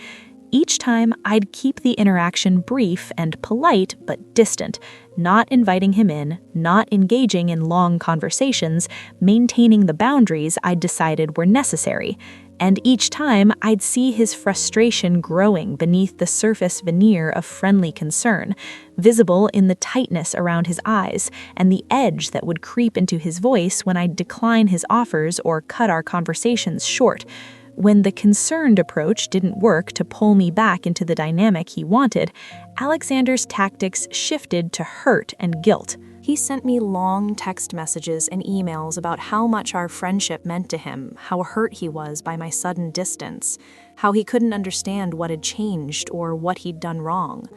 Each time, I'd keep the interaction brief and polite but distant, not inviting him in, not engaging in long conversations, maintaining the boundaries I'd decided were necessary. And each time, I'd see his frustration growing beneath the surface veneer of friendly concern, visible in the tightness around his eyes and the edge that would creep into his voice when I'd decline his offers or cut our conversations short. When the concerned approach didn't work to pull me back into the dynamic he wanted, Alexander's tactics shifted to hurt and guilt. He sent me long text messages and emails about how much our friendship meant to him, how hurt he was by my sudden distance, how he couldn't understand what had changed or what he'd done wrong.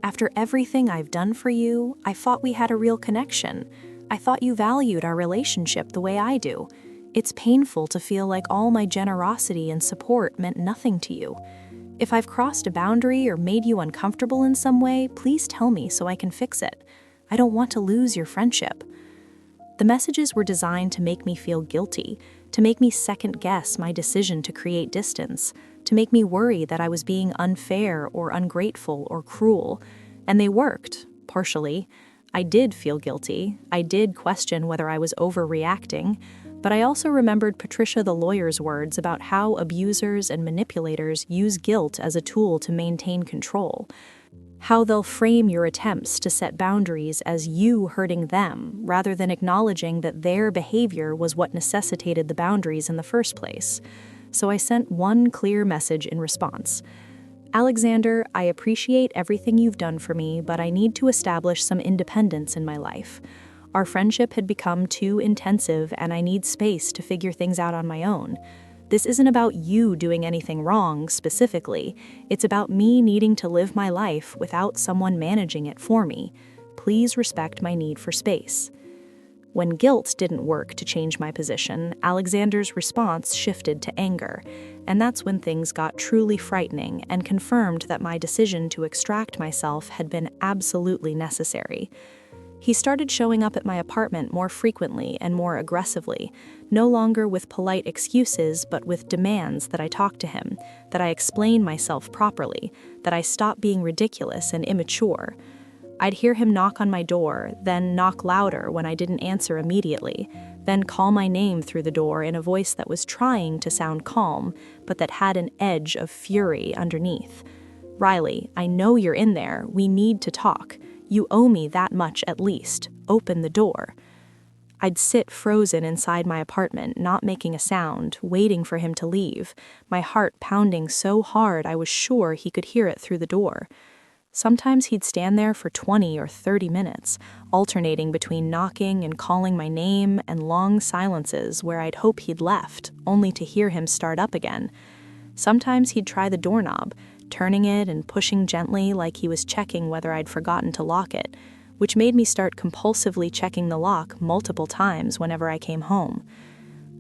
"After everything I've done for you, I thought we had a real connection. I thought you valued our relationship the way I do. It's painful to feel like all my generosity and support meant nothing to you. If I've crossed a boundary or made you uncomfortable in some way, please tell me so I can fix it. I don't want to lose your friendship." The messages were designed to make me feel guilty, to make me second-guess my decision to create distance, to make me worry that I was being unfair or ungrateful or cruel. And they worked, partially. I did feel guilty. I did question whether I was overreacting. But I also remembered Patricia the lawyer's words about how abusers and manipulators use guilt as a tool to maintain control. How they'll frame your attempts to set boundaries as you hurting them, rather than acknowledging that their behavior was what necessitated the boundaries in the first place. So I sent one clear message in response. "Alexander, I appreciate everything you've done for me, but I need to establish some independence in my life. Our friendship had become too intensive, and I need space to figure things out on my own. This isn't about you doing anything wrong, specifically. It's about me needing to live my life without someone managing it for me. Please respect my need for space." When guilt didn't work to change my position, Alexander's response shifted to anger, and that's when things got truly frightening and confirmed that my decision to extract myself had been absolutely necessary. He started showing up at my apartment more frequently and more aggressively, no longer with polite excuses but with demands that I talk to him, that I explain myself properly, that I stop being ridiculous and immature. I'd hear him knock on my door, then knock louder when I didn't answer immediately, then call my name through the door in a voice that was trying to sound calm, but that had an edge of fury underneath. "Riley, I know you're in there. We need to talk. You owe me that much at least. Open the door." I'd sit frozen inside my apartment, not making a sound, waiting for him to leave, my heart pounding so hard I was sure he could hear it through the door. Sometimes he'd stand there for 20 or 30 minutes, alternating between knocking and calling my name and long silences where I'd hope he'd left, only to hear him start up again. Sometimes he'd try the doorknob, turning it and pushing gently like he was checking whether I'd forgotten to lock it, which made me start compulsively checking the lock multiple times whenever I came home.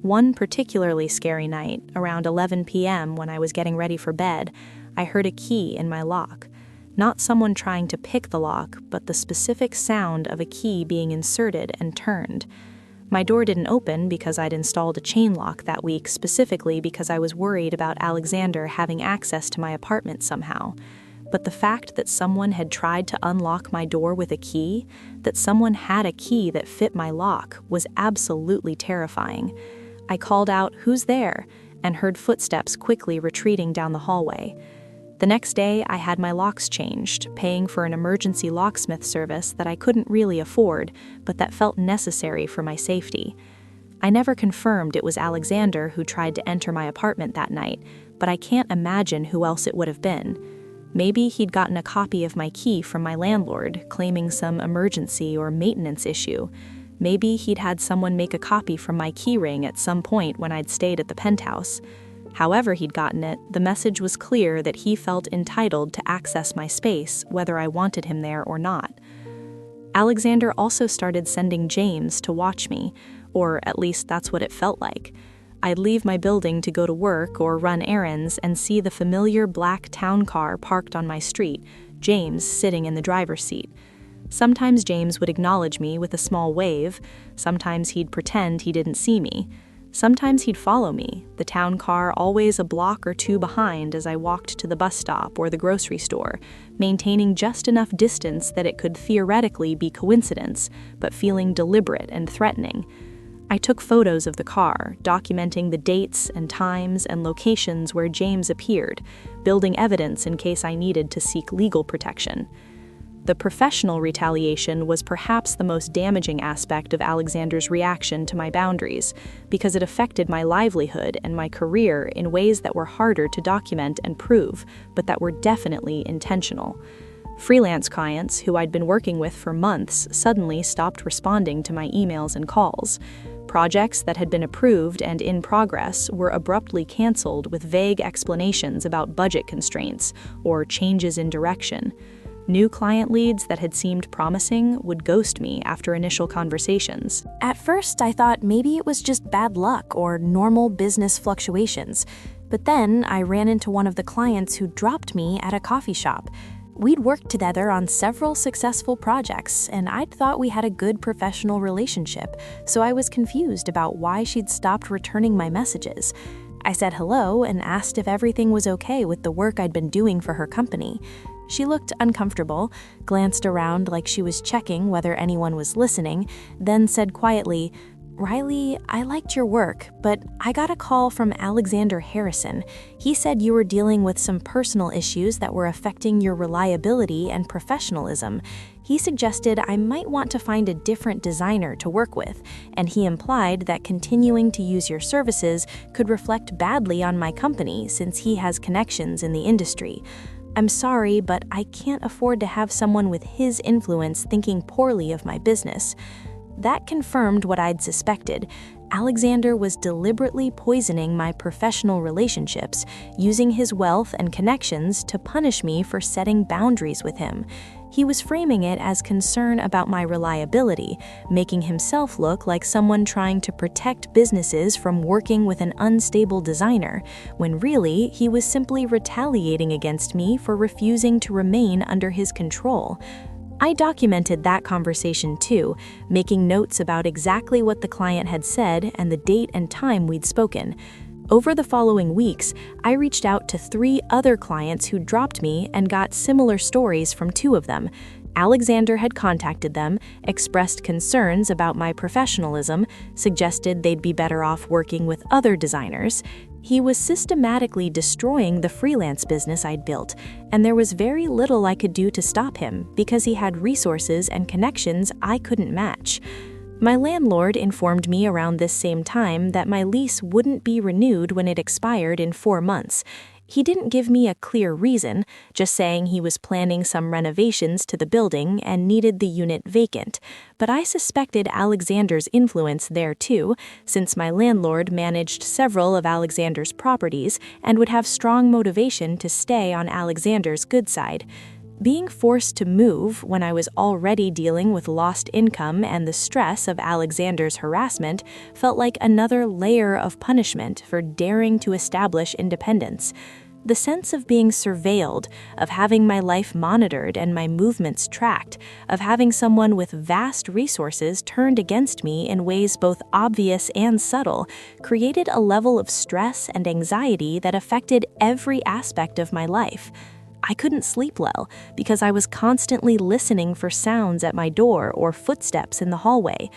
One particularly scary night, around 11 p.m. when I was getting ready for bed, I heard a key in my lock. Not someone trying to pick the lock, but the specific sound of a key being inserted and turned. My door didn't open because I'd installed a chain lock that week, specifically because I was worried about Alexander having access to my apartment somehow. But the fact that someone had tried to unlock my door with a key, that someone had a key that fit my lock, was absolutely terrifying. I called out, "Who's there?" and heard footsteps quickly retreating down the hallway. The next day, I had my locks changed, paying for an emergency locksmith service that I couldn't really afford, but that felt necessary for my safety. I never confirmed it was Alexander who tried to enter my apartment that night, but I can't imagine who else it would have been. Maybe he'd gotten a copy of my key from my landlord, claiming some emergency or maintenance issue. Maybe he'd had someone make a copy from my key ring at some point when I'd stayed at the Penthouse. However he'd gotten it, the message was clear that he felt entitled to access my space, whether I wanted him there or not. Alexander also started sending James to watch me, or at least that's what it felt like. I'd leave my building to go to work or run errands and see the familiar black town car parked on my street, James sitting in the driver's seat. Sometimes James would acknowledge me with a small wave, sometimes he'd pretend he didn't see me. Sometimes he'd follow me, the town car always a block or two behind as I walked to the bus stop or the grocery store, maintaining just enough distance that it could theoretically be coincidence, but feeling deliberate and threatening. I took photos of the car, documenting the dates and times and locations where James appeared, building evidence in case I needed to seek legal protection. The professional retaliation was perhaps the most damaging aspect of Alexander's reaction to my boundaries, because it affected my livelihood and my career in ways that were harder to document and prove, but that were definitely intentional. Freelance clients who I'd been working with for months suddenly stopped responding to my emails and calls. Projects that had been approved and in progress were abruptly canceled with vague explanations about budget constraints or changes in direction. New client leads that had seemed promising would ghost me after initial conversations. At first, I thought maybe it was just bad luck or normal business fluctuations. But then I ran into one of the clients who dropped me at a coffee shop. We'd worked together on several successful projects, and I'd thought we had a good professional relationship, so I was confused about why she'd stopped returning my messages. I said hello and asked if everything was okay with the work I'd been doing for her company. She looked uncomfortable, glanced around like she was checking whether anyone was listening, then said quietly, "Riley, I liked your work, but I got a call from Alexander Harrison. He said you were dealing with some personal issues that were affecting your reliability and professionalism. He suggested I might want to find a different designer to work with, and he implied that continuing to use your services could reflect badly on my company since he has connections in the industry. I'm sorry, but I can't afford to have someone with his influence thinking poorly of my business." That confirmed what I'd suspected. Alexander was deliberately poisoning my professional relationships, using his wealth and connections to punish me for setting boundaries with him. He was framing it as concern about my reliability, making himself look like someone trying to protect businesses from working with an unstable designer, when really he was simply retaliating against me for refusing to remain under his control. I documented that conversation too, making notes about exactly what the client had said and the date and time we'd spoken. Over the following weeks, I reached out to 3 other clients who dropped me and got similar stories from 2 of them. Alexander had contacted them, expressed concerns about my professionalism, suggested they'd be better off working with other designers. He was systematically destroying the freelance business I'd built, and there was very little I could do to stop him because he had resources and connections I couldn't match. My landlord informed me around this same time that my lease wouldn't be renewed when it expired in 4 months. He didn't give me a clear reason, just saying he was planning some renovations to the building and needed the unit vacant. But I suspected Alexander's influence there too, since my landlord managed several of Alexander's properties and would have strong motivation to stay on Alexander's good side. Being forced to move when I was already dealing with lost income and the stress of Alexander's harassment felt like another layer of punishment for daring to establish independence. The sense of being surveilled, of having my life monitored and my movements tracked, of having someone with vast resources turned against me in ways both obvious and subtle, created a level of stress and anxiety that affected every aspect of my life. I couldn't sleep well because I was constantly listening for sounds at my door or footsteps in the hallway.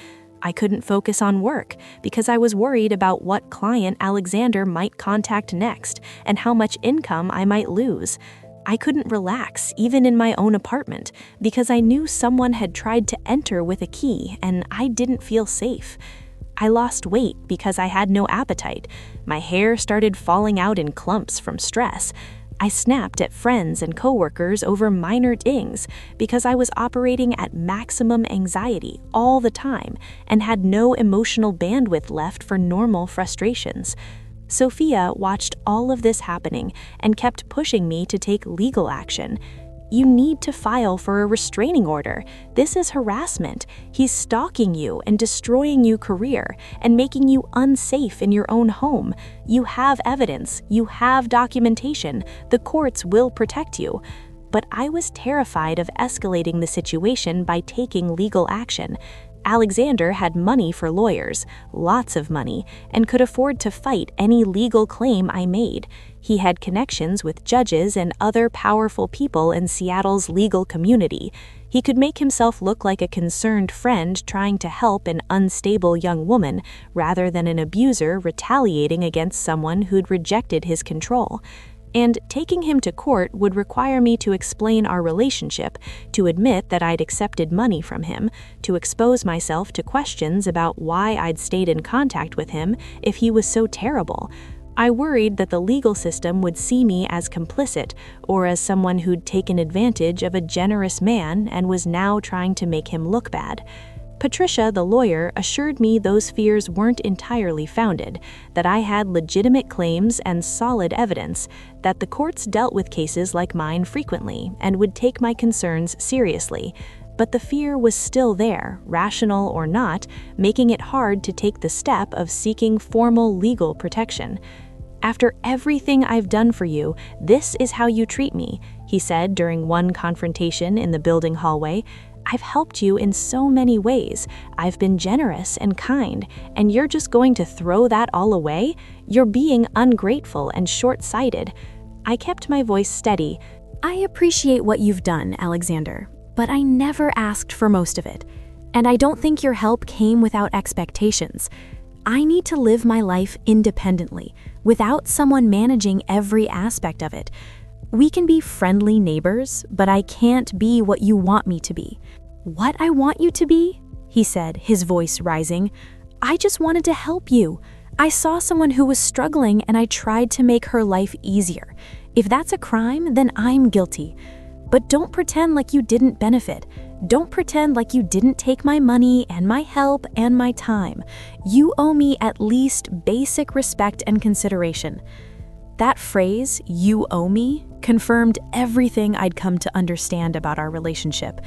I couldn't focus on work because I was worried about what client Alexander might contact next and how much income I might lose. I couldn't relax even in my own apartment because I knew someone had tried to enter with a key and I didn't feel safe. I lost weight because I had no appetite. My hair started falling out in clumps from stress. I snapped at friends and coworkers over minor dings because I was operating at maximum anxiety all the time and had no emotional bandwidth left for normal frustrations. Sophia watched all of this happening and kept pushing me to take legal action. You need to file for a restraining order. This is harassment. He's stalking you and destroying your career and making you unsafe in your own home. You have evidence. You have documentation. The courts will protect you. But I was terrified of escalating the situation by taking legal action. Alexander had money for lawyers, lots of money, and could afford to fight any legal claim I made. He had connections with judges and other powerful people in Seattle's legal community. He could make himself look like a concerned friend trying to help an unstable young woman, rather than an abuser retaliating against someone who'd rejected his control. And taking him to court would require me to explain our relationship, to admit that I'd accepted money from him, to expose myself to questions about why I'd stayed in contact with him if he was so terrible. I worried that the legal system would see me as complicit or as someone who'd taken advantage of a generous man and was now trying to make him look bad. Patricia, the lawyer, assured me those fears weren't entirely founded, that I had legitimate claims and solid evidence, that the courts dealt with cases like mine frequently and would take my concerns seriously. But the fear was still there, rational or not, making it hard to take the step of seeking formal legal protection. "After everything I've done for you, this is how you treat me," he said during one confrontation in the building hallway. "I've helped you in so many ways. I've been generous and kind, and you're just going to throw that all away? You're being ungrateful and short-sighted." I kept my voice steady. "I appreciate what you've done, Alexander, but I never asked for most of it. And I don't think your help came without expectations. I need to live my life independently, without someone managing every aspect of it. We can be friendly neighbors, but I can't be what you want me to be." "What I want you to be?" he said, his voice rising. "I just wanted to help you. I saw someone who was struggling and I tried to make her life easier. If that's a crime, then I'm guilty. But don't pretend like you didn't benefit. Don't pretend like you didn't take my money and my help and my time. You owe me at least basic respect and consideration." That phrase, "you owe me," confirmed everything I'd come to understand about our relationship.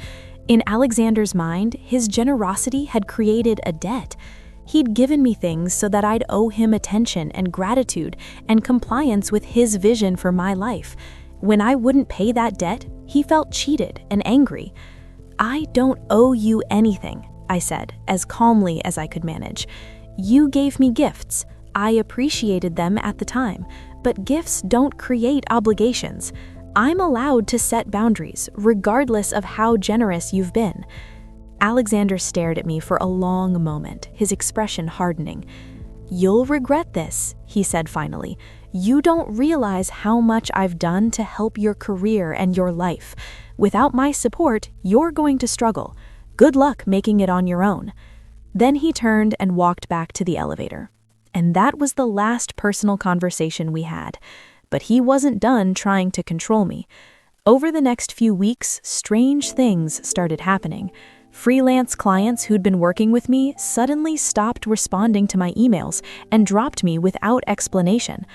In Alexander's mind, his generosity had created a debt. He'd given me things so that I'd owe him attention and gratitude and compliance with his vision for my life. When I wouldn't pay that debt, he felt cheated and angry. "I don't owe you anything," I said, as calmly as I could manage. "You gave me gifts. I appreciated them at the time, but gifts don't create obligations. I'm allowed to set boundaries, regardless of how generous you've been." Alexander stared at me for a long moment, his expression hardening. "You'll regret this," he said finally. "You don't realize how much I've done to help your career and your life. Without my support, you're going to struggle. Good luck making it on your own." Then he turned and walked back to the elevator. And that was the last personal conversation we had. But he wasn't done trying to control me. Over the next few weeks, strange things started happening. Freelance clients who'd been working with me suddenly stopped responding to my emails and dropped me without explanation.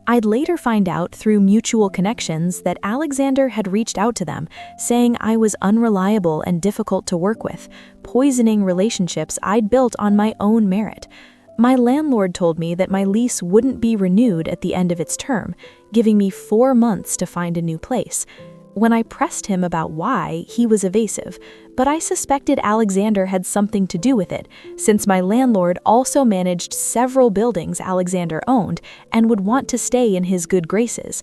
I'd later find out through mutual connections that Alexander had reached out to them, saying I was unreliable and difficult to work with, poisoning relationships I'd built on my own merit. My landlord told me that my lease wouldn't be renewed at the end of its term, giving me 4 months to find a new place. When I pressed him about why, he was evasive, but I suspected Alexander had something to do with it, since my landlord also managed several buildings Alexander owned and would want to stay in his good graces.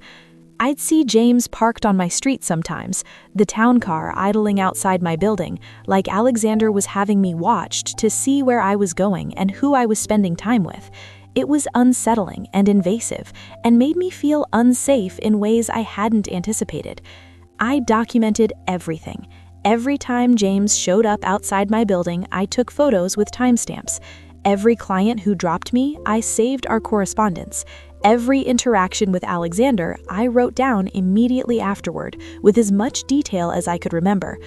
I'd see James parked on my street sometimes, the town car idling outside my building, like Alexander was having me watched to see where I was going and who I was spending time with. It was unsettling and invasive, and made me feel unsafe in ways I hadn't anticipated. I documented everything. Every time James showed up outside my building, I took photos with timestamps. Every client who dropped me, I saved our correspondence. Every interaction with Alexander, I wrote down immediately afterward, with as much detail as I could remember.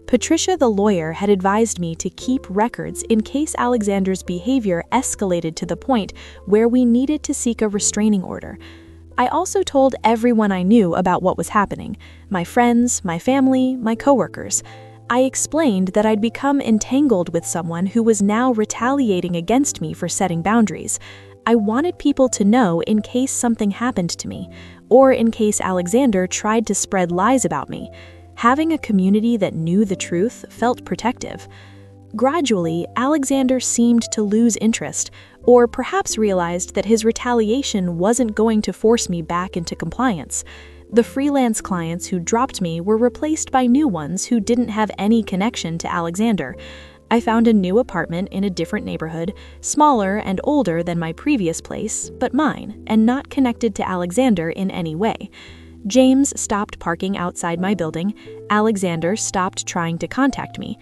Patricia, the lawyer, had advised me to keep records in case Alexander's behavior escalated to the point where we needed to seek a restraining order. I also told everyone I knew about what was happening, my friends, my family, my coworkers. I explained that I'd become entangled with someone who was now retaliating against me for setting boundaries. I wanted people to know in case something happened to me, or in case Alexander tried to spread lies about me. Having a community that knew the truth felt protective. Gradually, Alexander seemed to lose interest, or perhaps realized that his retaliation wasn't going to force me back into compliance. The freelance clients who dropped me were replaced by new ones who didn't have any connection to Alexander. I found a new apartment in a different neighborhood, smaller and older than my previous place, but mine, and not connected to Alexander in any way. James stopped parking outside my building. Alexander stopped trying to contact me.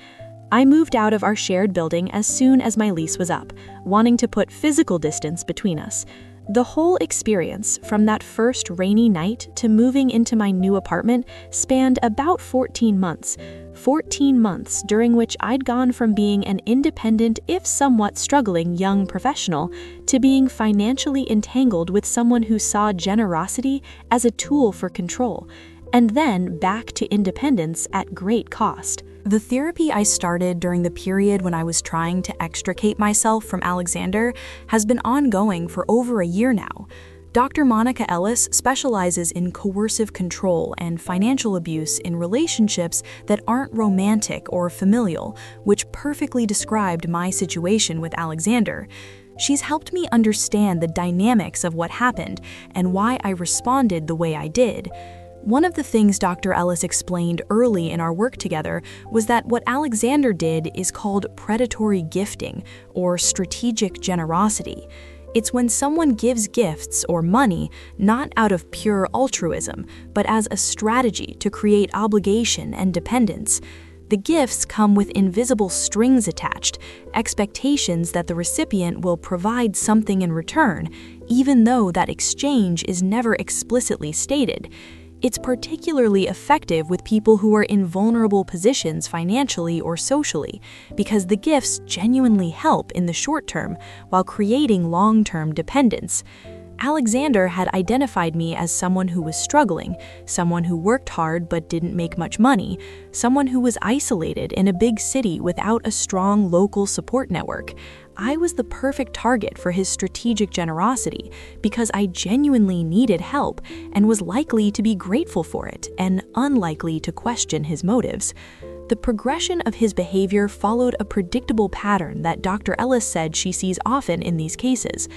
I moved out of our shared building as soon as my lease was up, wanting to put physical distance between us. The whole experience, from that first rainy night to moving into my new apartment, spanned about 14 months. 14 months during which I'd gone from being an independent, if somewhat struggling, young professional to being financially entangled with someone who saw generosity as a tool for control, and then back to independence at great cost. The therapy I started during the period when I was trying to extricate myself from Alexander has been ongoing for over a year now. Dr. Monica Ellis specializes in coercive control and financial abuse in relationships that aren't romantic or familial, which perfectly described my situation with Alexander. She's helped me understand the dynamics of what happened and why I responded the way I did. One of the things Dr. Ellis explained early in our work together was that what Alexander did is called predatory gifting or strategic generosity. It's when someone gives gifts or money not out of pure altruism, but as a strategy to create obligation and dependence. The gifts come with invisible strings attached, expectations that the recipient will provide something in return, even though that exchange is never explicitly stated. It's particularly effective with people who are in vulnerable positions financially or socially, because the gifts genuinely help in the short term while creating long-term dependence. Alexander had identified me as someone who was struggling, someone who worked hard but didn't make much money, someone who was isolated in a big city without a strong local support network. I was the perfect target for his strategic generosity because I genuinely needed help and was likely to be grateful for it and unlikely to question his motives. The progression of his behavior followed a predictable pattern that Dr. Ellis said she sees often in these cases.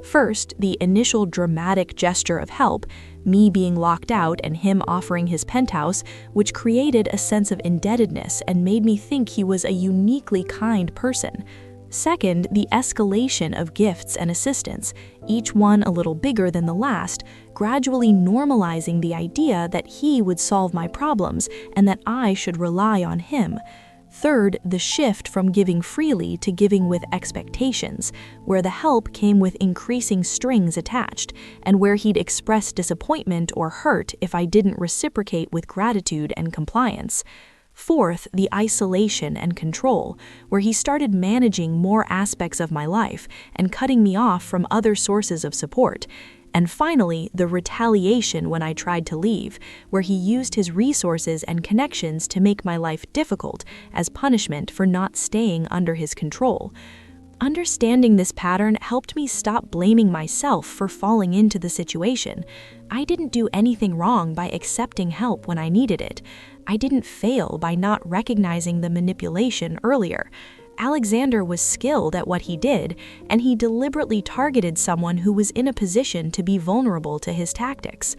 First, the initial dramatic gesture of help, me being locked out and him offering his penthouse, which created a sense of indebtedness and made me think he was a uniquely kind person. Second, the escalation of gifts and assistance, each one a little bigger than the last, gradually normalizing the idea that he would solve my problems and that I should rely on him. Third, the shift from giving freely to giving with expectations, where the help came with increasing strings attached, and where he'd express disappointment or hurt if I didn't reciprocate with gratitude and compliance. Fourth, the isolation and control, where he started managing more aspects of my life and cutting me off from other sources of support. And finally, the retaliation when I tried to leave, where he used his resources and connections to make my life difficult as punishment for not staying under his control. Understanding this pattern helped me stop blaming myself for falling into the situation. I didn't do anything wrong by accepting help when I needed it. I didn't fail by not recognizing the manipulation earlier. Alexander was skilled at what he did, and he deliberately targeted someone who was in a position to be vulnerable to his tactics.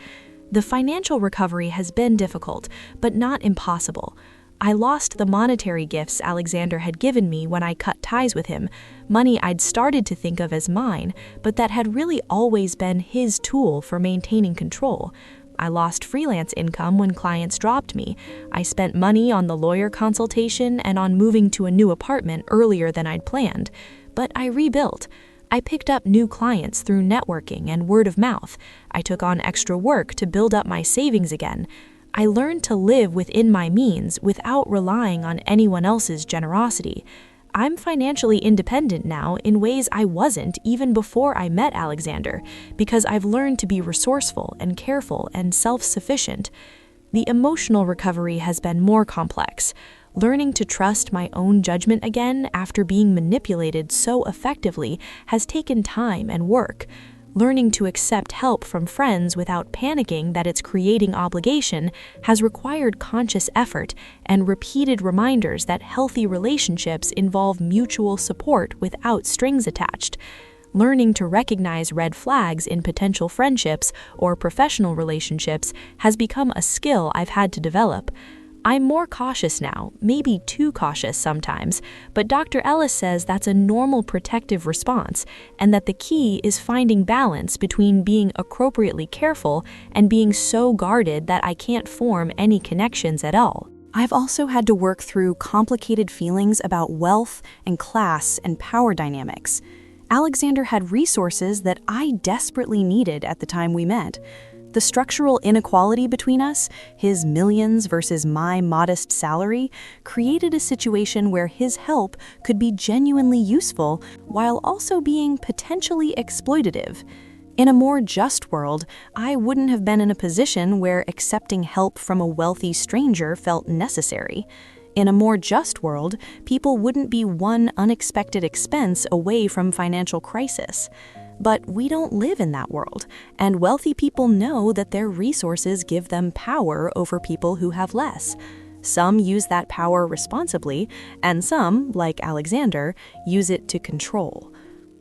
The financial recovery has been difficult, but not impossible. I lost the monetary gifts Alexander had given me when I cut ties with him, money I'd started to think of as mine, but that had really always been his tool for maintaining control. I lost freelance income when clients dropped me. I spent money on the lawyer consultation and on moving to a new apartment earlier than I'd planned. But I rebuilt. I picked up new clients through networking and word of mouth. I took on extra work to build up my savings again. I learned to live within my means without relying on anyone else's generosity. I'm financially independent now in ways I wasn't even before I met Alexander, because I've learned to be resourceful and careful and self-sufficient. The emotional recovery has been more complex. Learning to trust my own judgment again after being manipulated so effectively has taken time and work. Learning to accept help from friends without panicking that it's creating obligation has required conscious effort and repeated reminders that healthy relationships involve mutual support without strings attached. Learning to recognize red flags in potential friendships or professional relationships has become a skill I've had to develop. I'm more cautious now, maybe too cautious sometimes, but Dr. Ellis says that's a normal protective response, and that the key is finding balance between being appropriately careful and being so guarded that I can't form any connections at all. I've also had to work through complicated feelings about wealth and class and power dynamics. Alexander had resources that I desperately needed at the time we met. The structural inequality between us, his millions versus my modest salary, created a situation where his help could be genuinely useful while also being potentially exploitative. In a more just world, I wouldn't have been in a position where accepting help from a wealthy stranger felt necessary. In a more just world, people wouldn't be one unexpected expense away from financial crisis. But we don't live in that world, and wealthy people know that their resources give them power over people who have less. Some use that power responsibly, and some, like Alexander, use it to control.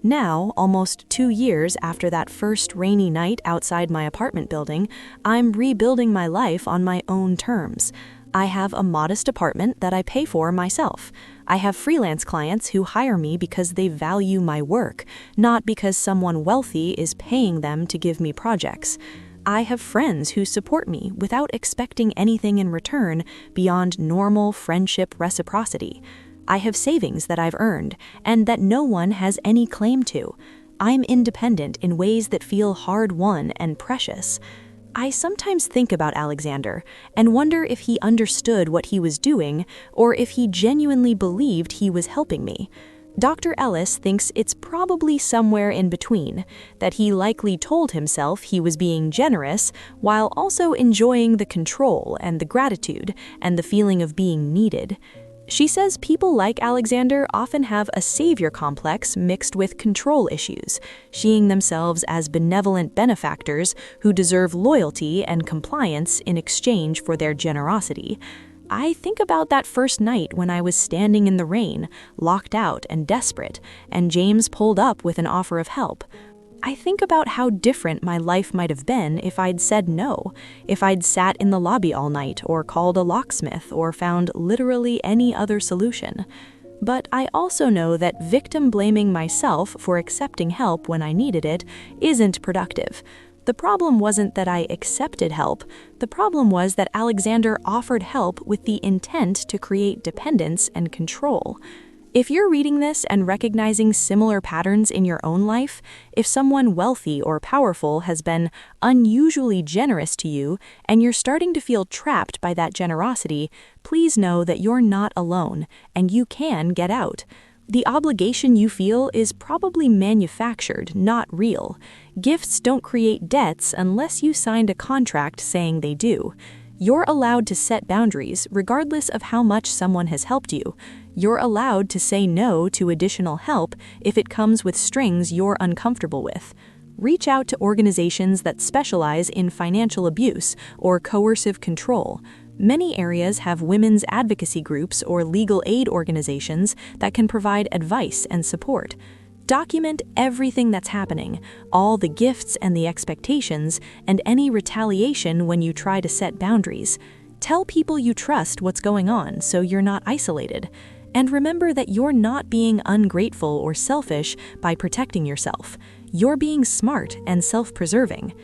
Now, almost 2 years after that first rainy night outside my apartment building, I'm rebuilding my life on my own terms. I have a modest apartment that I pay for myself. I have freelance clients who hire me because they value my work, not because someone wealthy is paying them to give me projects. I have friends who support me without expecting anything in return beyond normal friendship reciprocity. I have savings that I've earned and that no one has any claim to. I'm independent in ways that feel hard-won and precious. I sometimes think about Alexander and wonder if he understood what he was doing or if he genuinely believed he was helping me. Dr. Ellis thinks it's probably somewhere in between, that he likely told himself he was being generous while also enjoying the control and the gratitude and the feeling of being needed. She says people like Alexander often have a savior complex mixed with control issues, seeing themselves as benevolent benefactors who deserve loyalty and compliance in exchange for their generosity. I think about that first night when I was standing in the rain, locked out and desperate, and James pulled up with an offer of help. I think about how different my life might have been if I'd said no, if I'd sat in the lobby all night or called a locksmith or found literally any other solution. But I also know that victim blaming myself for accepting help when I needed it isn't productive. The problem wasn't that I accepted help. The problem was that Alexander offered help with the intent to create dependence and control. If you're reading this and recognizing similar patterns in your own life, if someone wealthy or powerful has been unusually generous to you and you're starting to feel trapped by that generosity, please know that you're not alone and you can get out. The obligation you feel is probably manufactured, not real. Gifts don't create debts unless you signed a contract saying they do. You're allowed to set boundaries regardless of how much someone has helped you. You're allowed to say no to additional help if it comes with strings you're uncomfortable with. Reach out to organizations that specialize in financial abuse or coercive control. Many areas have women's advocacy groups or legal aid organizations that can provide advice and support. Document everything that's happening, all the gifts and the expectations, and any retaliation when you try to set boundaries. Tell people you trust what's going on so you're not isolated. And remember that you're not being ungrateful or selfish by protecting yourself. You're being smart and self-preserving.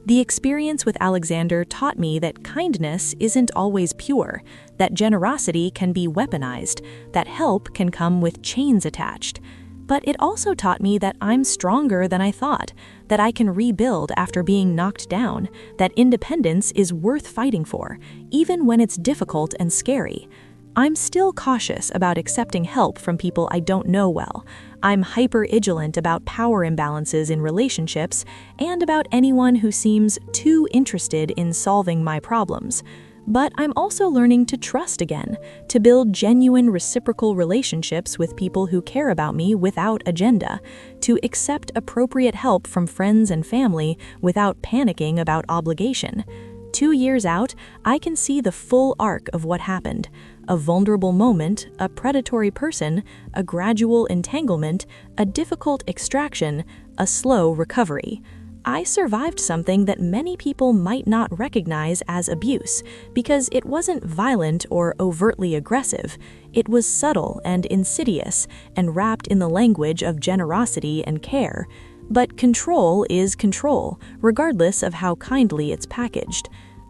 The experience with Alexander taught me that kindness isn't always pure, that generosity can be weaponized, that help can come with chains attached. But it also taught me that I'm stronger than I thought, that I can rebuild after being knocked down, that independence is worth fighting for, even when it's difficult and scary. I'm still cautious about accepting help from people I don't know well. I'm hyper-vigilant about power imbalances in relationships and about anyone who seems too interested in solving my problems. But I'm also learning to trust again, to build genuine reciprocal relationships with people who care about me without agenda, to accept appropriate help from friends and family without panicking about obligation. 2 years out, I can see the full arc of what happened. A vulnerable moment, a predatory person, a gradual entanglement, a difficult extraction, a slow recovery. I survived something that many people might not recognize as abuse because it wasn't violent or overtly aggressive. It was subtle and insidious and wrapped in the language of generosity and care. But control is control, regardless of how kindly it's packaged.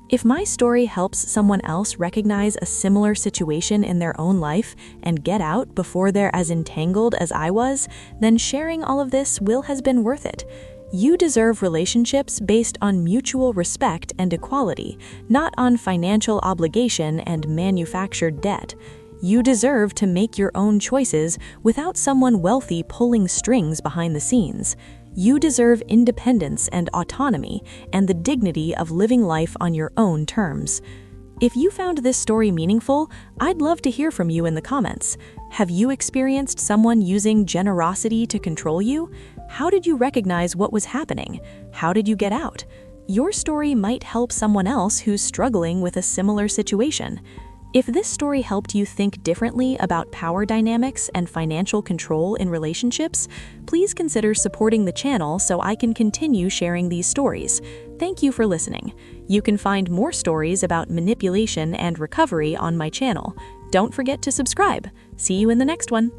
If my story helps someone else recognize a similar situation in their own life and get out before they're as entangled as I was, then sharing all of this has been worth it. You deserve relationships based on mutual respect and equality, not on financial obligation and manufactured debt. You deserve to make your own choices without someone wealthy pulling strings behind the scenes. You deserve independence and autonomy and the dignity of living life on your own terms. If you found this story meaningful, I'd love to hear from you in the comments. Have you experienced someone using generosity to control you? How did you recognize what was happening? How did you get out? Your story might help someone else who's struggling with a similar situation. If this story helped you think differently about power dynamics and financial control in relationships, please consider supporting the channel so I can continue sharing these stories. Thank you for listening. You can find more stories about manipulation and recovery on my channel. Don't forget to subscribe. See you in the next one.